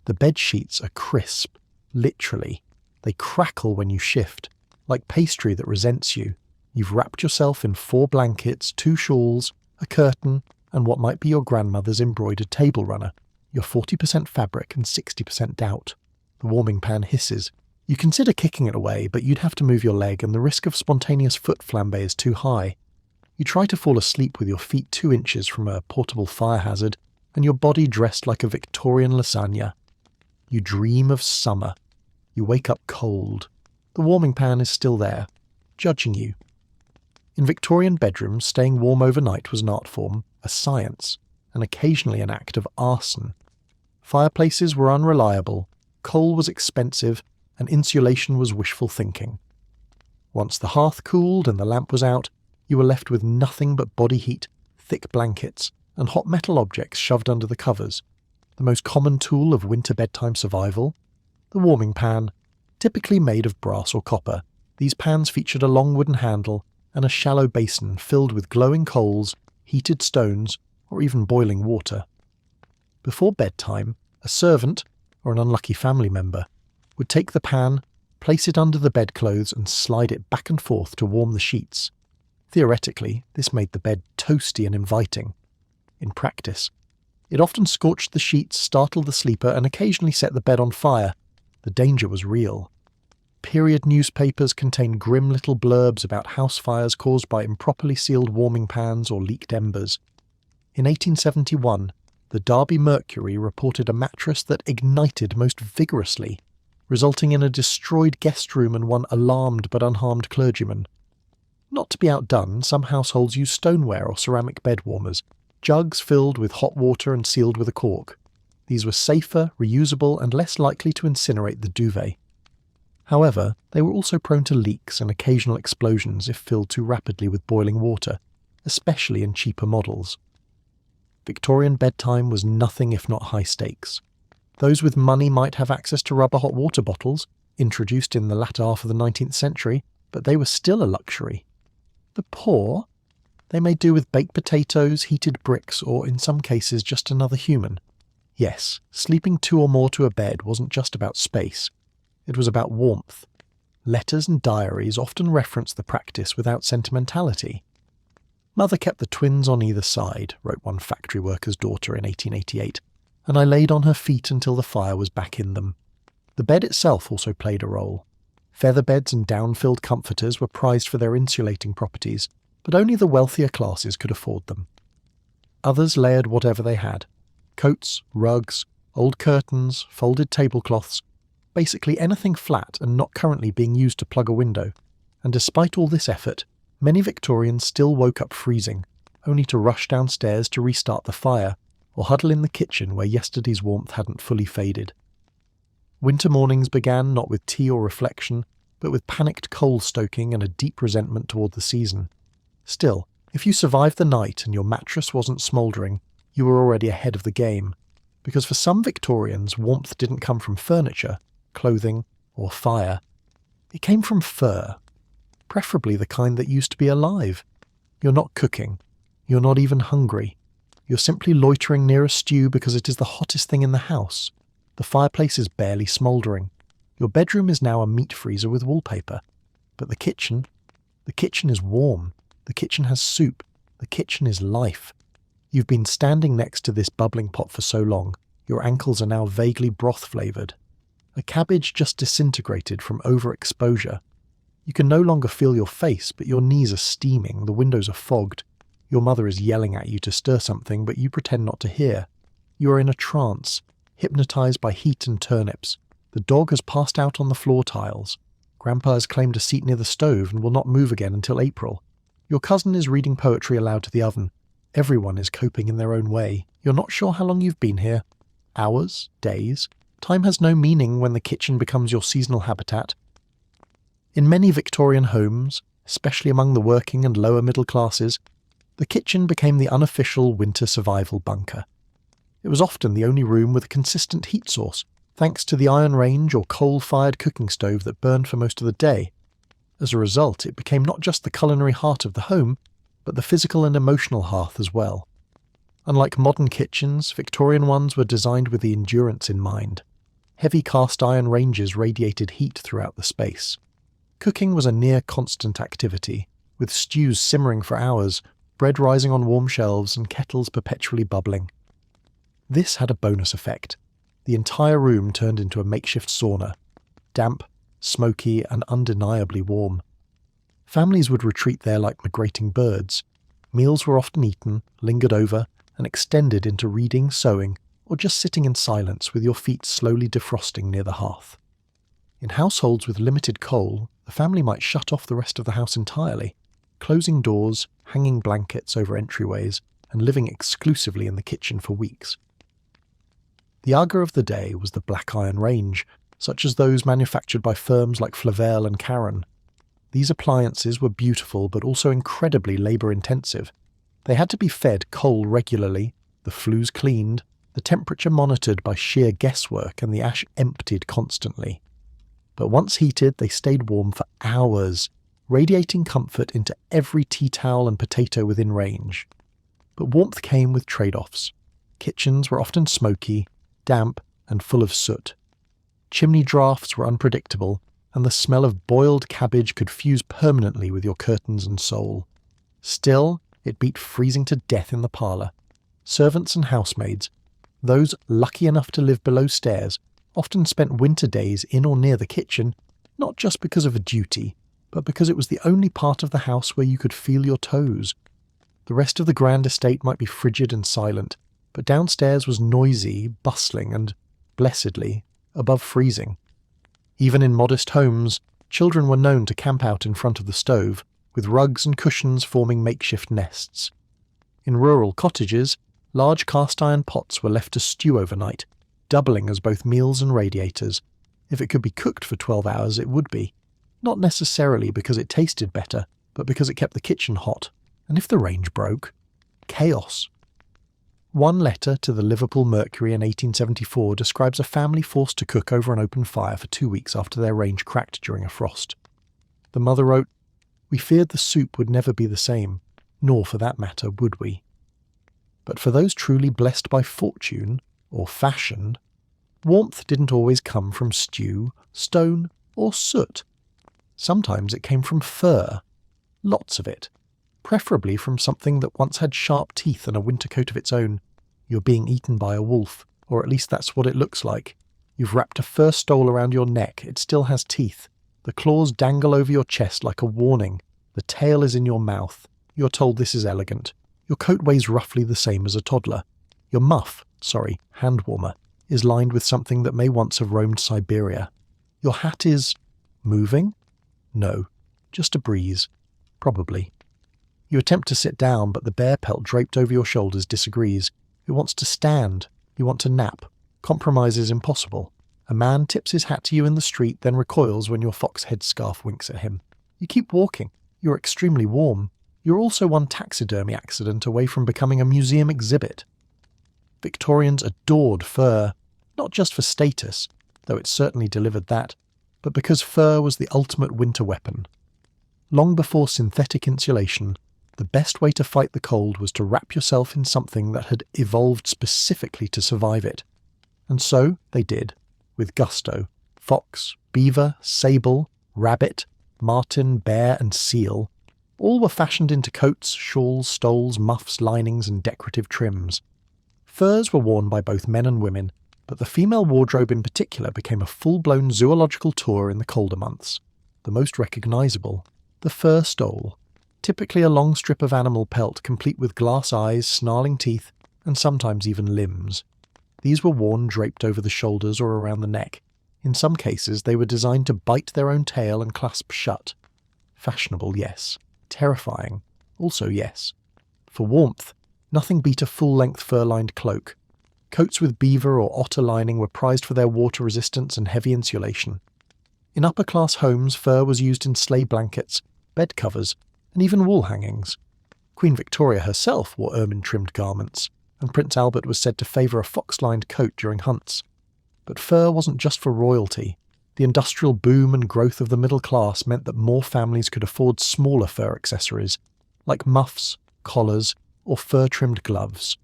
The bed sheets are crisp, literally. They crackle when you shift, like pastry that resents you. You've wrapped yourself in 4 blankets, 2 shawls, a curtain, and what might be your grandmother's embroidered table runner. You're 40% fabric and 60% doubt. The warming pan hisses. You consider kicking it away, but you'd have to move your leg and the risk of spontaneous foot flambe is too high. You try to fall asleep with your feet 2 inches from a portable fire hazard and your body dressed like a Victorian lasagna. You dream of summer. You wake up cold. The warming pan is still there, judging you. In Victorian bedrooms, staying warm overnight was an art form, a science, and occasionally an act of arson. Fireplaces were unreliable, coal was expensive, and insulation was wishful thinking. Once the hearth cooled and the lamp was out, you were left with nothing but body heat, thick blankets, and hot metal objects shoved under the covers. The most common tool of winter bedtime survival? The warming pan. Typically made of brass or copper, these pans featured a long wooden handle and a shallow basin filled with glowing coals, heated stones, or even boiling water. Before bedtime, a servant, or an unlucky family member, would take the pan, place it under the bedclothes and slide it back and forth to warm the sheets. Theoretically, this made the bed toasty and inviting. In practice, it often scorched the sheets, startled the sleeper, and occasionally set the bed on fire. The danger was real. Period newspapers contained grim little blurbs about house fires caused by improperly sealed warming pans or leaked embers. In 1871, the Derby Mercury reported a mattress that ignited most vigorously, resulting in a destroyed guest room and one alarmed but unharmed clergyman. Not to be outdone, some households use stoneware or ceramic bed warmers, jugs filled with hot water and sealed with a cork. These were safer, reusable, and less likely to incinerate the duvet. However, they were also prone to leaks and occasional explosions if filled too rapidly with boiling water, especially in cheaper models. Victorian bedtime was nothing if not high stakes. Those with money might have access to rubber hot water bottles, introduced in the latter half of the 19th century, but they were still a luxury. The poor? They may do with baked potatoes, heated bricks, or in some cases just another human. Yes, sleeping 2 or more to a bed wasn't just about space. It was about warmth. Letters and diaries often reference the practice without sentimentality. "Mother kept the twins on either side," wrote one factory worker's daughter in 1888, "and I laid on her feet until the fire was back in them." The bed itself also played a role. Feather beds and down-filled comforters were prized for their insulating properties, but only the wealthier classes could afford them. Others layered whatever they had. Coats, rugs, old curtains, folded tablecloths, basically anything flat and not currently being used to plug a window. And despite all this effort, many Victorians still woke up freezing, only to rush downstairs to restart the fire, or huddle in the kitchen where yesterday's warmth hadn't fully faded. Winter mornings began not with tea or reflection, but with panicked coal-stoking and a deep resentment toward the season. Still, if you survived the night and your mattress wasn't smouldering, you were already ahead of the game, because for some Victorians, warmth didn't come from furniture, clothing, or fire. It came from fur, preferably the kind that used to be alive. You're not cooking. You're not even hungry. You're simply loitering near a stew because it is the hottest thing in the house. The fireplace is barely smouldering. Your bedroom is now a meat freezer with wallpaper. But the kitchen is warm. The kitchen has soup. The kitchen is life. You've been standing next to this bubbling pot for so long, your ankles are now vaguely broth-flavoured. A cabbage just disintegrated from overexposure. You can no longer feel your face, but your knees are steaming, the windows are fogged. Your mother is yelling at you to stir something, but you pretend not to hear. You are in a trance, hypnotised by heat and turnips. The dog has passed out on the floor tiles. Grandpa has claimed a seat near the stove and will not move again until April. Your cousin is reading poetry aloud to the oven. Everyone is coping in their own way. You're not sure how long you've been here. Hours? Days? Time has no meaning when the kitchen becomes your seasonal habitat. In many Victorian homes, especially among the working and lower middle classes, the kitchen became the unofficial winter survival bunker. It was often the only room with a consistent heat source, thanks to the iron range or coal-fired cooking stove that burned for most of the day. As a result, it became not just the culinary heart of the home, but the physical and emotional hearth as well. Unlike modern kitchens, Victorian ones were designed with the endurance in mind. Heavy cast iron ranges radiated heat throughout the space. Cooking was a near-constant activity, with stews simmering for hours, bread rising on warm shelves, and kettles perpetually bubbling. This had a bonus effect. The entire room turned into a makeshift sauna. Damp, smoky and undeniably warm. Families would retreat there like migrating birds. Meals were often eaten, lingered over, and extended into reading, sewing, or just sitting in silence with your feet slowly defrosting near the hearth. In households with limited coal, the family might shut off the rest of the house entirely, closing doors, hanging blankets over entryways, and living exclusively in the kitchen for weeks. The aga of the day was the black iron range, such as those manufactured by firms like Flammable and Karen. These appliances were beautiful but also incredibly labour-intensive. They had to be fed coal regularly, the flues cleaned, the temperature monitored by sheer guesswork, and the ash emptied constantly. But once heated, they stayed warm for hours, radiating comfort into every tea towel and potato within range. But warmth came with trade-offs. Kitchens were often smoky, damp, and full of soot. Chimney drafts were unpredictable, and the smell of boiled cabbage could fuse permanently with your curtains and soul. Still, it beat freezing to death in the parlour. Servants and housemaids, those lucky enough to live below stairs, often spent winter days in or near the kitchen, not just because of a duty, but because it was the only part of the house where you could feel your toes. The rest of the grand estate might be frigid and silent, but downstairs was noisy, bustling, and, blessedly, above freezing. Even in modest homes, children were known to camp out in front of the stove, with rugs and cushions forming makeshift nests. In rural cottages, large cast-iron pots were left to stew overnight, doubling as both meals and radiators. If it could be cooked for 12 hours, it would be. Not necessarily because it tasted better, but because it kept the kitchen hot. And if the range broke? Chaos. One letter to the Liverpool Mercury in 1874 describes a family forced to cook over an open fire for 2 weeks after their range cracked during a frost. The mother wrote, "We feared the soup would never be the same, nor for that matter would we." But for those truly blessed by fortune, or fashion, warmth didn't always come from stew, stone, or soot. Sometimes it came from fur, lots of it, preferably from something that once had sharp teeth and a winter coat of its own. You're being eaten by a wolf, or at least that's what it looks like. You've wrapped a fur stole around your neck, it still has teeth. The claws dangle over your chest like a warning. The tail is in your mouth. You're told this is elegant. Your coat weighs roughly the same as a toddler. Your hand warmer, is lined with something that may once have roamed Siberia. Your hat is moving? No, just a breeze. Probably. You attempt to sit down, but the bear pelt draped over your shoulders disagrees. It wants to stand. You want to nap. Compromise is impossible. A man tips his hat to you in the street, then recoils when your fox headscarf winks at him. You keep walking. You're extremely warm. You're also one taxidermy accident away from becoming a museum exhibit. Victorians adored fur, not just for status, though it certainly delivered that, but because fur was the ultimate winter weapon. Long before synthetic insulation, the best way to fight the cold was to wrap yourself in something that had evolved specifically to survive it. And so they did, with gusto. Fox, beaver, sable, rabbit, marten, bear, and seal, all were fashioned into coats, shawls, stoles, muffs, linings, and decorative trims. Furs were worn by both men and women, but the female wardrobe in particular became a full-blown zoological tour in the colder months. The most recognisable, the fur stole, typically a long strip of animal pelt complete with glass eyes, snarling teeth, and sometimes even limbs. These were worn draped over the shoulders or around the neck. In some cases, they were designed to bite their own tail and clasp shut. Fashionable, yes. Terrifying, also yes. For warmth, nothing beat a full-length fur-lined cloak. Coats with beaver or otter lining were prized for their water resistance and heavy insulation. In upper-class homes, fur was used in sleigh blankets, bed covers, and even wall hangings. Queen Victoria herself wore ermine-trimmed garments, and Prince Albert was said to favour a fox-lined coat during hunts. But fur wasn't just for royalty. The industrial boom and growth of the middle class meant that more families could afford smaller fur accessories, like muffs, collars, or fur-trimmed gloves.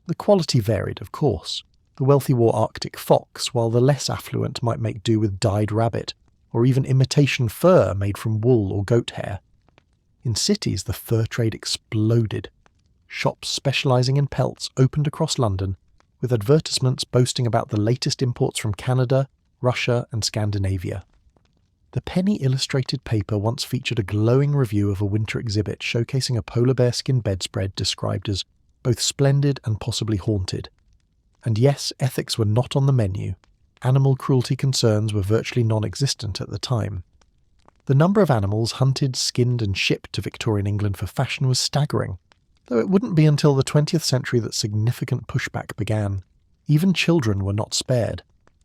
The quality varied, of course. The wealthy wore Arctic fox, while the less affluent might make do with dyed rabbit, or even imitation fur made from wool or goat hair. In cities, the fur trade exploded. Shops specialising in pelts opened across London, with advertisements boasting about the latest imports from Canada, Russia, and Scandinavia. The penny illustrated paper once featured a glowing review of a winter exhibit showcasing a polar bear skin bedspread described as both splendid and possibly haunted. And yes, ethics were not on the menu. Animal cruelty concerns were virtually non-existent at the time. The number of animals hunted, skinned and shipped to Victorian England for fashion was staggering, though it wouldn't be until the 20th century that significant pushback began. Even children were not spared.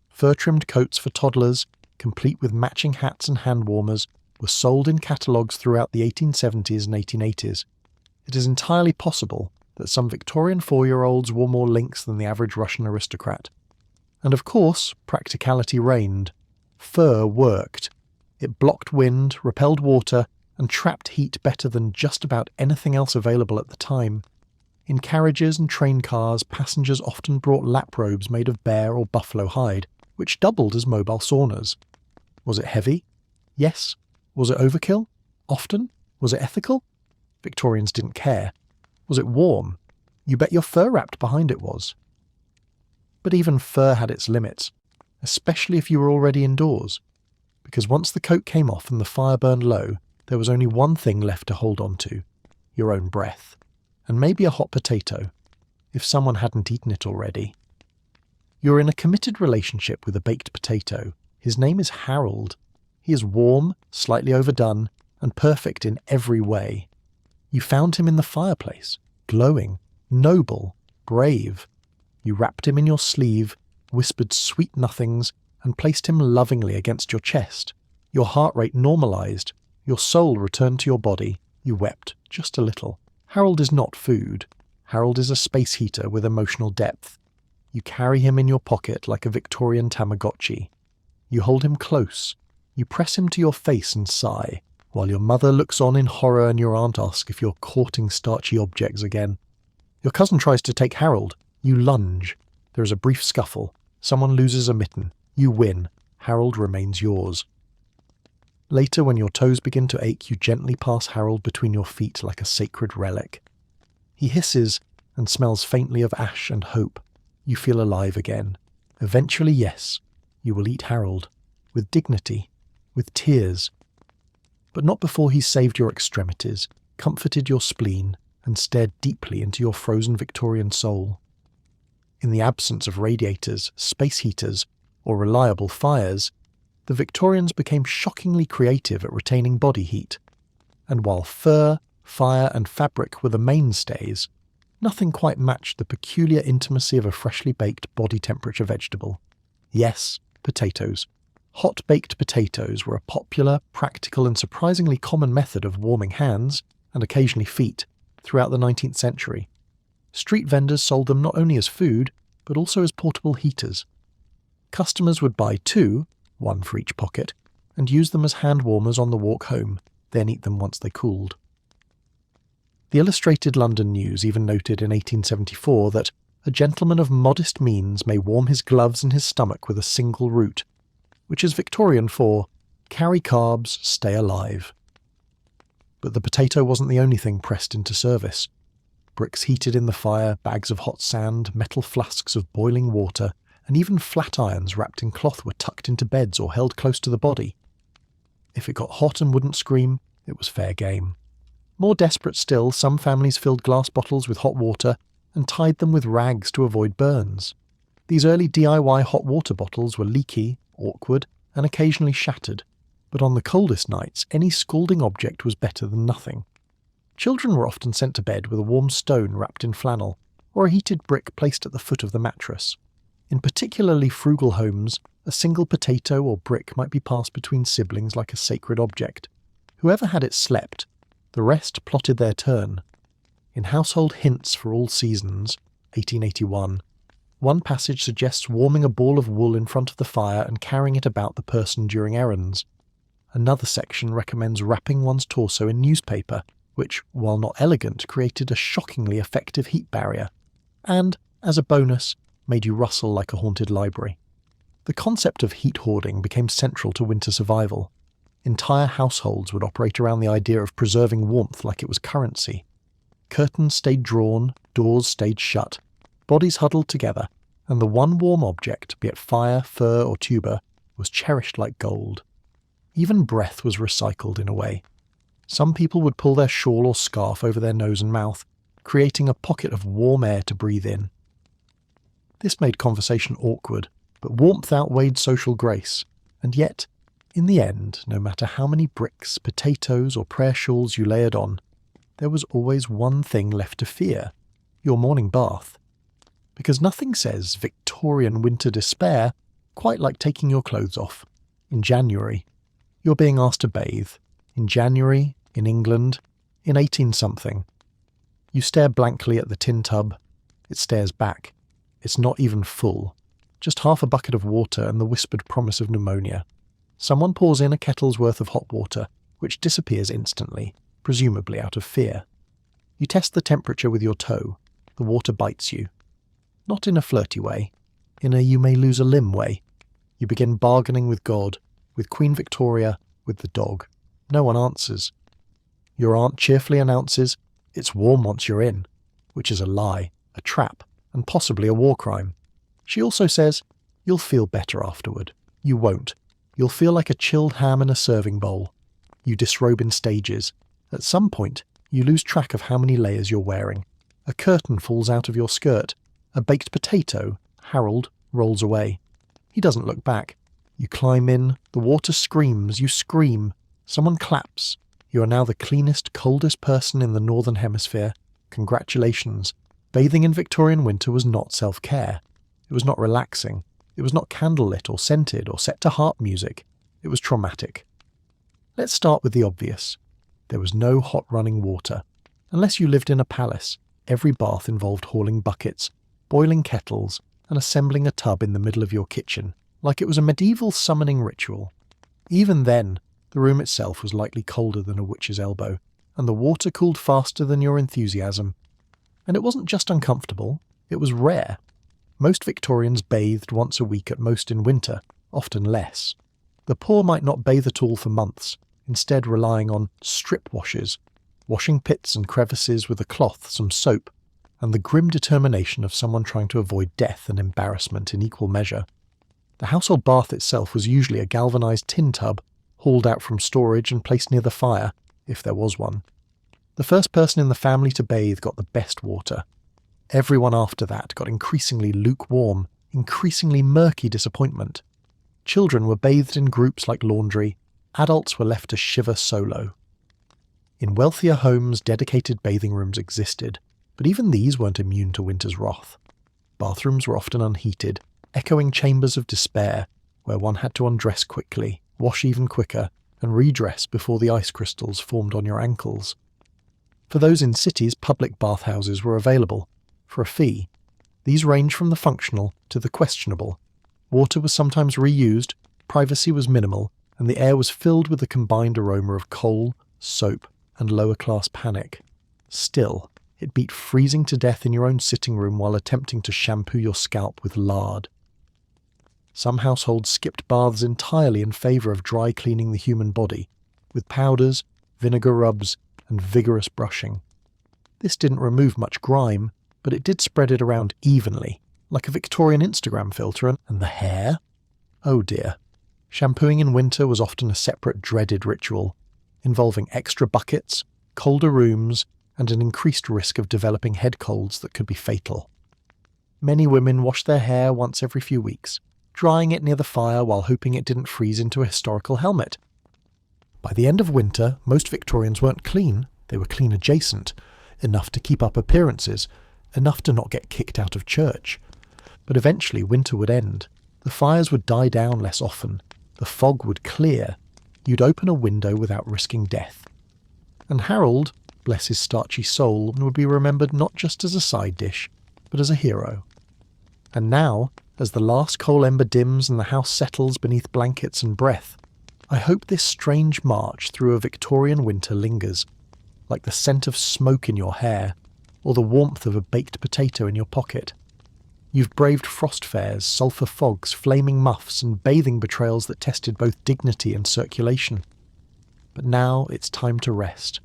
Fur-trimmed coats for toddlers, complete with matching hats and hand warmers, were sold in catalogues throughout the 1870s and 1880s. It is entirely possible that some Victorian 4-year-olds wore more links than the average Russian aristocrat. And of course, practicality reigned. Fur worked. It blocked wind, repelled water, and trapped heat better than just about anything else available at the time. In carriages and train cars, passengers often brought lap robes made of bear or buffalo hide, which doubled as mobile saunas. Was it heavy? Yes. Was it overkill? Often. Was it ethical? Victorians didn't care. Was it warm? You bet your fur wrapped behind it was. But even fur had its limits, especially if you were already indoors, because once the coat came off and the fire burned low, there was only one thing left to hold on to: your own breath, and maybe a hot potato, if someone hadn't eaten it already. You're in a committed relationship with a baked potato. His name is Harold. He is warm, slightly overdone, and perfect in every way. You found him in the fireplace, glowing, noble, brave. You wrapped him in your sleeve, whispered sweet nothings, and placed him lovingly against your chest. Your heart rate normalized. Your soul returned to your body. You wept, just a little. Harold is not food. Harold is a space heater with emotional depth. You carry him in your pocket like a Victorian Tamagotchi. You hold him close. You press him to your face and sigh, while your mother looks on in horror and your aunt asks if you're courting starchy objects again. Your cousin tries to take Harold. You lunge. There is a brief scuffle. Someone loses a mitten. You win. Harold remains yours. Later, when your toes begin to ache, you gently pass Harold between your feet like a sacred relic. He hisses and smells faintly of ash and hope. You feel alive again. Eventually, yes, you will eat Harold. With dignity. With tears. But not before he's saved your extremities, comforted your spleen, and stared deeply into your frozen Victorian soul. In the absence of radiators, space heaters, or reliable fires, the Victorians became shockingly creative at retaining body heat. And while fur, fire, and fabric were the mainstays, nothing quite matched the peculiar intimacy of a freshly baked body temperature vegetable. Yes, potatoes. Hot-baked potatoes were a popular, practical, and surprisingly common method of warming hands, and occasionally feet, throughout the 19th century. Street vendors sold them not only as food, but also as portable heaters. Customers would buy 2, one for each pocket, and use them as hand warmers on the walk home, then eat them once they cooled. The Illustrated London News even noted in 1874 that a gentleman of modest means may warm his gloves and his stomach with a single root, which is Victorian for carry carbs, stay alive. But the potato wasn't the only thing pressed into service. Bricks heated in the fire, bags of hot sand, metal flasks of boiling water, and even flat irons wrapped in cloth were tucked into beds or held close to the body. If it got hot and wouldn't scream, it was fair game. More desperate still, some families filled glass bottles with hot water and tied them with rags to avoid burns. These early DIY hot water bottles were leaky, awkward, and occasionally shattered, but on the coldest nights, any scalding object was better than nothing. Children were often sent to bed with a warm stone wrapped in flannel, or a heated brick placed at the foot of the mattress. In particularly frugal homes, a single potato or brick might be passed between siblings like a sacred object. Whoever had it slept, the rest plotted their turn. In Household Hints for All Seasons, 1881, one passage suggests warming a ball of wool in front of the fire and carrying it about the person during errands. Another section recommends wrapping one's torso in newspaper, which, while not elegant, created a shockingly effective heat barrier, and, as a bonus, made you rustle like a haunted library. The concept of heat hoarding became central to winter survival. Entire households would operate around the idea of preserving warmth like it was currency. Curtains stayed drawn, doors stayed shut, bodies huddled together, and the one warm object, be it fire, fur, or tuber, was cherished like gold. Even breath was recycled in a way. Some people would pull their shawl or scarf over their nose and mouth, creating a pocket of warm air to breathe in. This made conversation awkward, but warmth outweighed social grace, and yet, in the end, no matter how many bricks, potatoes, or prayer shawls you layered on, there was always one thing left to fear: your morning bath. Because nothing says Victorian winter despair quite like taking your clothes off. In January, you're being asked to bathe. In January, in England, in 18-something. You stare blankly at the tin tub. It stares back. It's not even full. Just half a bucket of water and the whispered promise of pneumonia. Someone pours in a kettle's worth of hot water, which disappears instantly, presumably out of fear. You test the temperature with your toe. The water bites you. Not in a flirty way. In a you may lose a limb way. You begin bargaining with God, with Queen Victoria, with the dog. No one answers. Your aunt cheerfully announces, "It's warm once you're in," which is a lie, a trap, and possibly a war crime. She also says, "You'll feel better afterward." You won't. You'll feel like a chilled ham in a serving bowl. You disrobe in stages. At some point, you lose track of how many layers you're wearing. A curtain falls out of your skirt. A baked potato, Harold, rolls away. He doesn't look back. You climb in, the water screams, you scream. Someone claps. You are now the cleanest, coldest person in the Northern Hemisphere. Congratulations. Bathing in Victorian winter was not self-care. It was not relaxing. It was not candlelit or scented or set to harp music. It was traumatic. Let's start with the obvious. There was no hot running water. Unless you lived in a palace, every bath involved hauling buckets, boiling kettles, and assembling a tub in the middle of your kitchen, like it was a medieval summoning ritual. Even then, the room itself was likely colder than a witch's elbow, and the water cooled faster than your enthusiasm. And it wasn't just uncomfortable, it was rare. Most Victorians bathed once a week at most in winter, often less. The poor might not bathe at all for months, instead relying on strip washes, washing pits and crevices with a cloth, some soap, and the grim determination of someone trying to avoid death and embarrassment in equal measure. The household bath itself was usually a galvanised tin tub, hauled out from storage and placed near the fire, if there was one. The first person in the family to bathe got the best water. Everyone after that got increasingly lukewarm, increasingly murky disappointment. Children were bathed in groups like laundry. Adults were left to shiver solo. In wealthier homes, dedicated bathing rooms existed, but even these weren't immune to winter's wrath. Bathrooms were often unheated, echoing chambers of despair, where one had to undress quickly, wash even quicker, and redress before the ice crystals formed on your ankles. For those in cities, public bathhouses were available, for a fee. These range from the functional to the questionable. Water was sometimes reused, privacy was minimal, and the air was filled with the combined aroma of coal, soap, and lower-class panic. Still, it beat freezing to death in your own sitting room while attempting to shampoo your scalp with lard. Some households skipped baths entirely in favour of dry cleaning the human body, with powders, vinegar rubs, and vigorous brushing. This didn't remove much grime, but it did spread it around evenly, like a Victorian Instagram filter. And the hair? Oh dear. Shampooing in winter was often a separate dreaded ritual, involving extra buckets, colder rooms, and an increased risk of developing head colds that could be fatal. Many women washed their hair once every few weeks, drying it near the fire while hoping it didn't freeze into a historical helmet. By the end of winter, most Victorians weren't clean, they were clean adjacent, enough to keep up appearances, enough to not get kicked out of church. But eventually winter would end. The fires would die down less often. The fog would clear. You'd open a window without risking death. And Harold, bless his starchy soul, would be remembered not just as a side dish, but as a hero. And now, as the last coal ember dims and the house settles beneath blankets and breath, I hope this strange march through a Victorian winter lingers, like the scent of smoke in your hair, or the warmth of a baked potato in your pocket. You've braved frost fairs, sulphur fogs, flaming muffs, and bathing betrayals that tested both dignity and circulation. But now it's time to rest.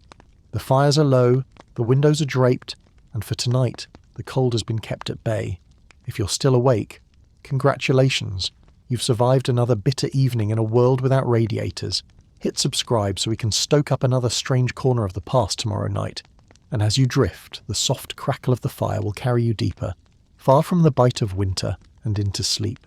The fires are low, the windows are draped, and for tonight, the cold has been kept at bay. If you're still awake, congratulations. You've survived another bitter evening in a world without radiators, Hit subscribe so we can stoke up another strange corner of the past tomorrow night, and as you drift, the soft crackle of the fire will carry you deeper, far from the bite of winter and into sleep.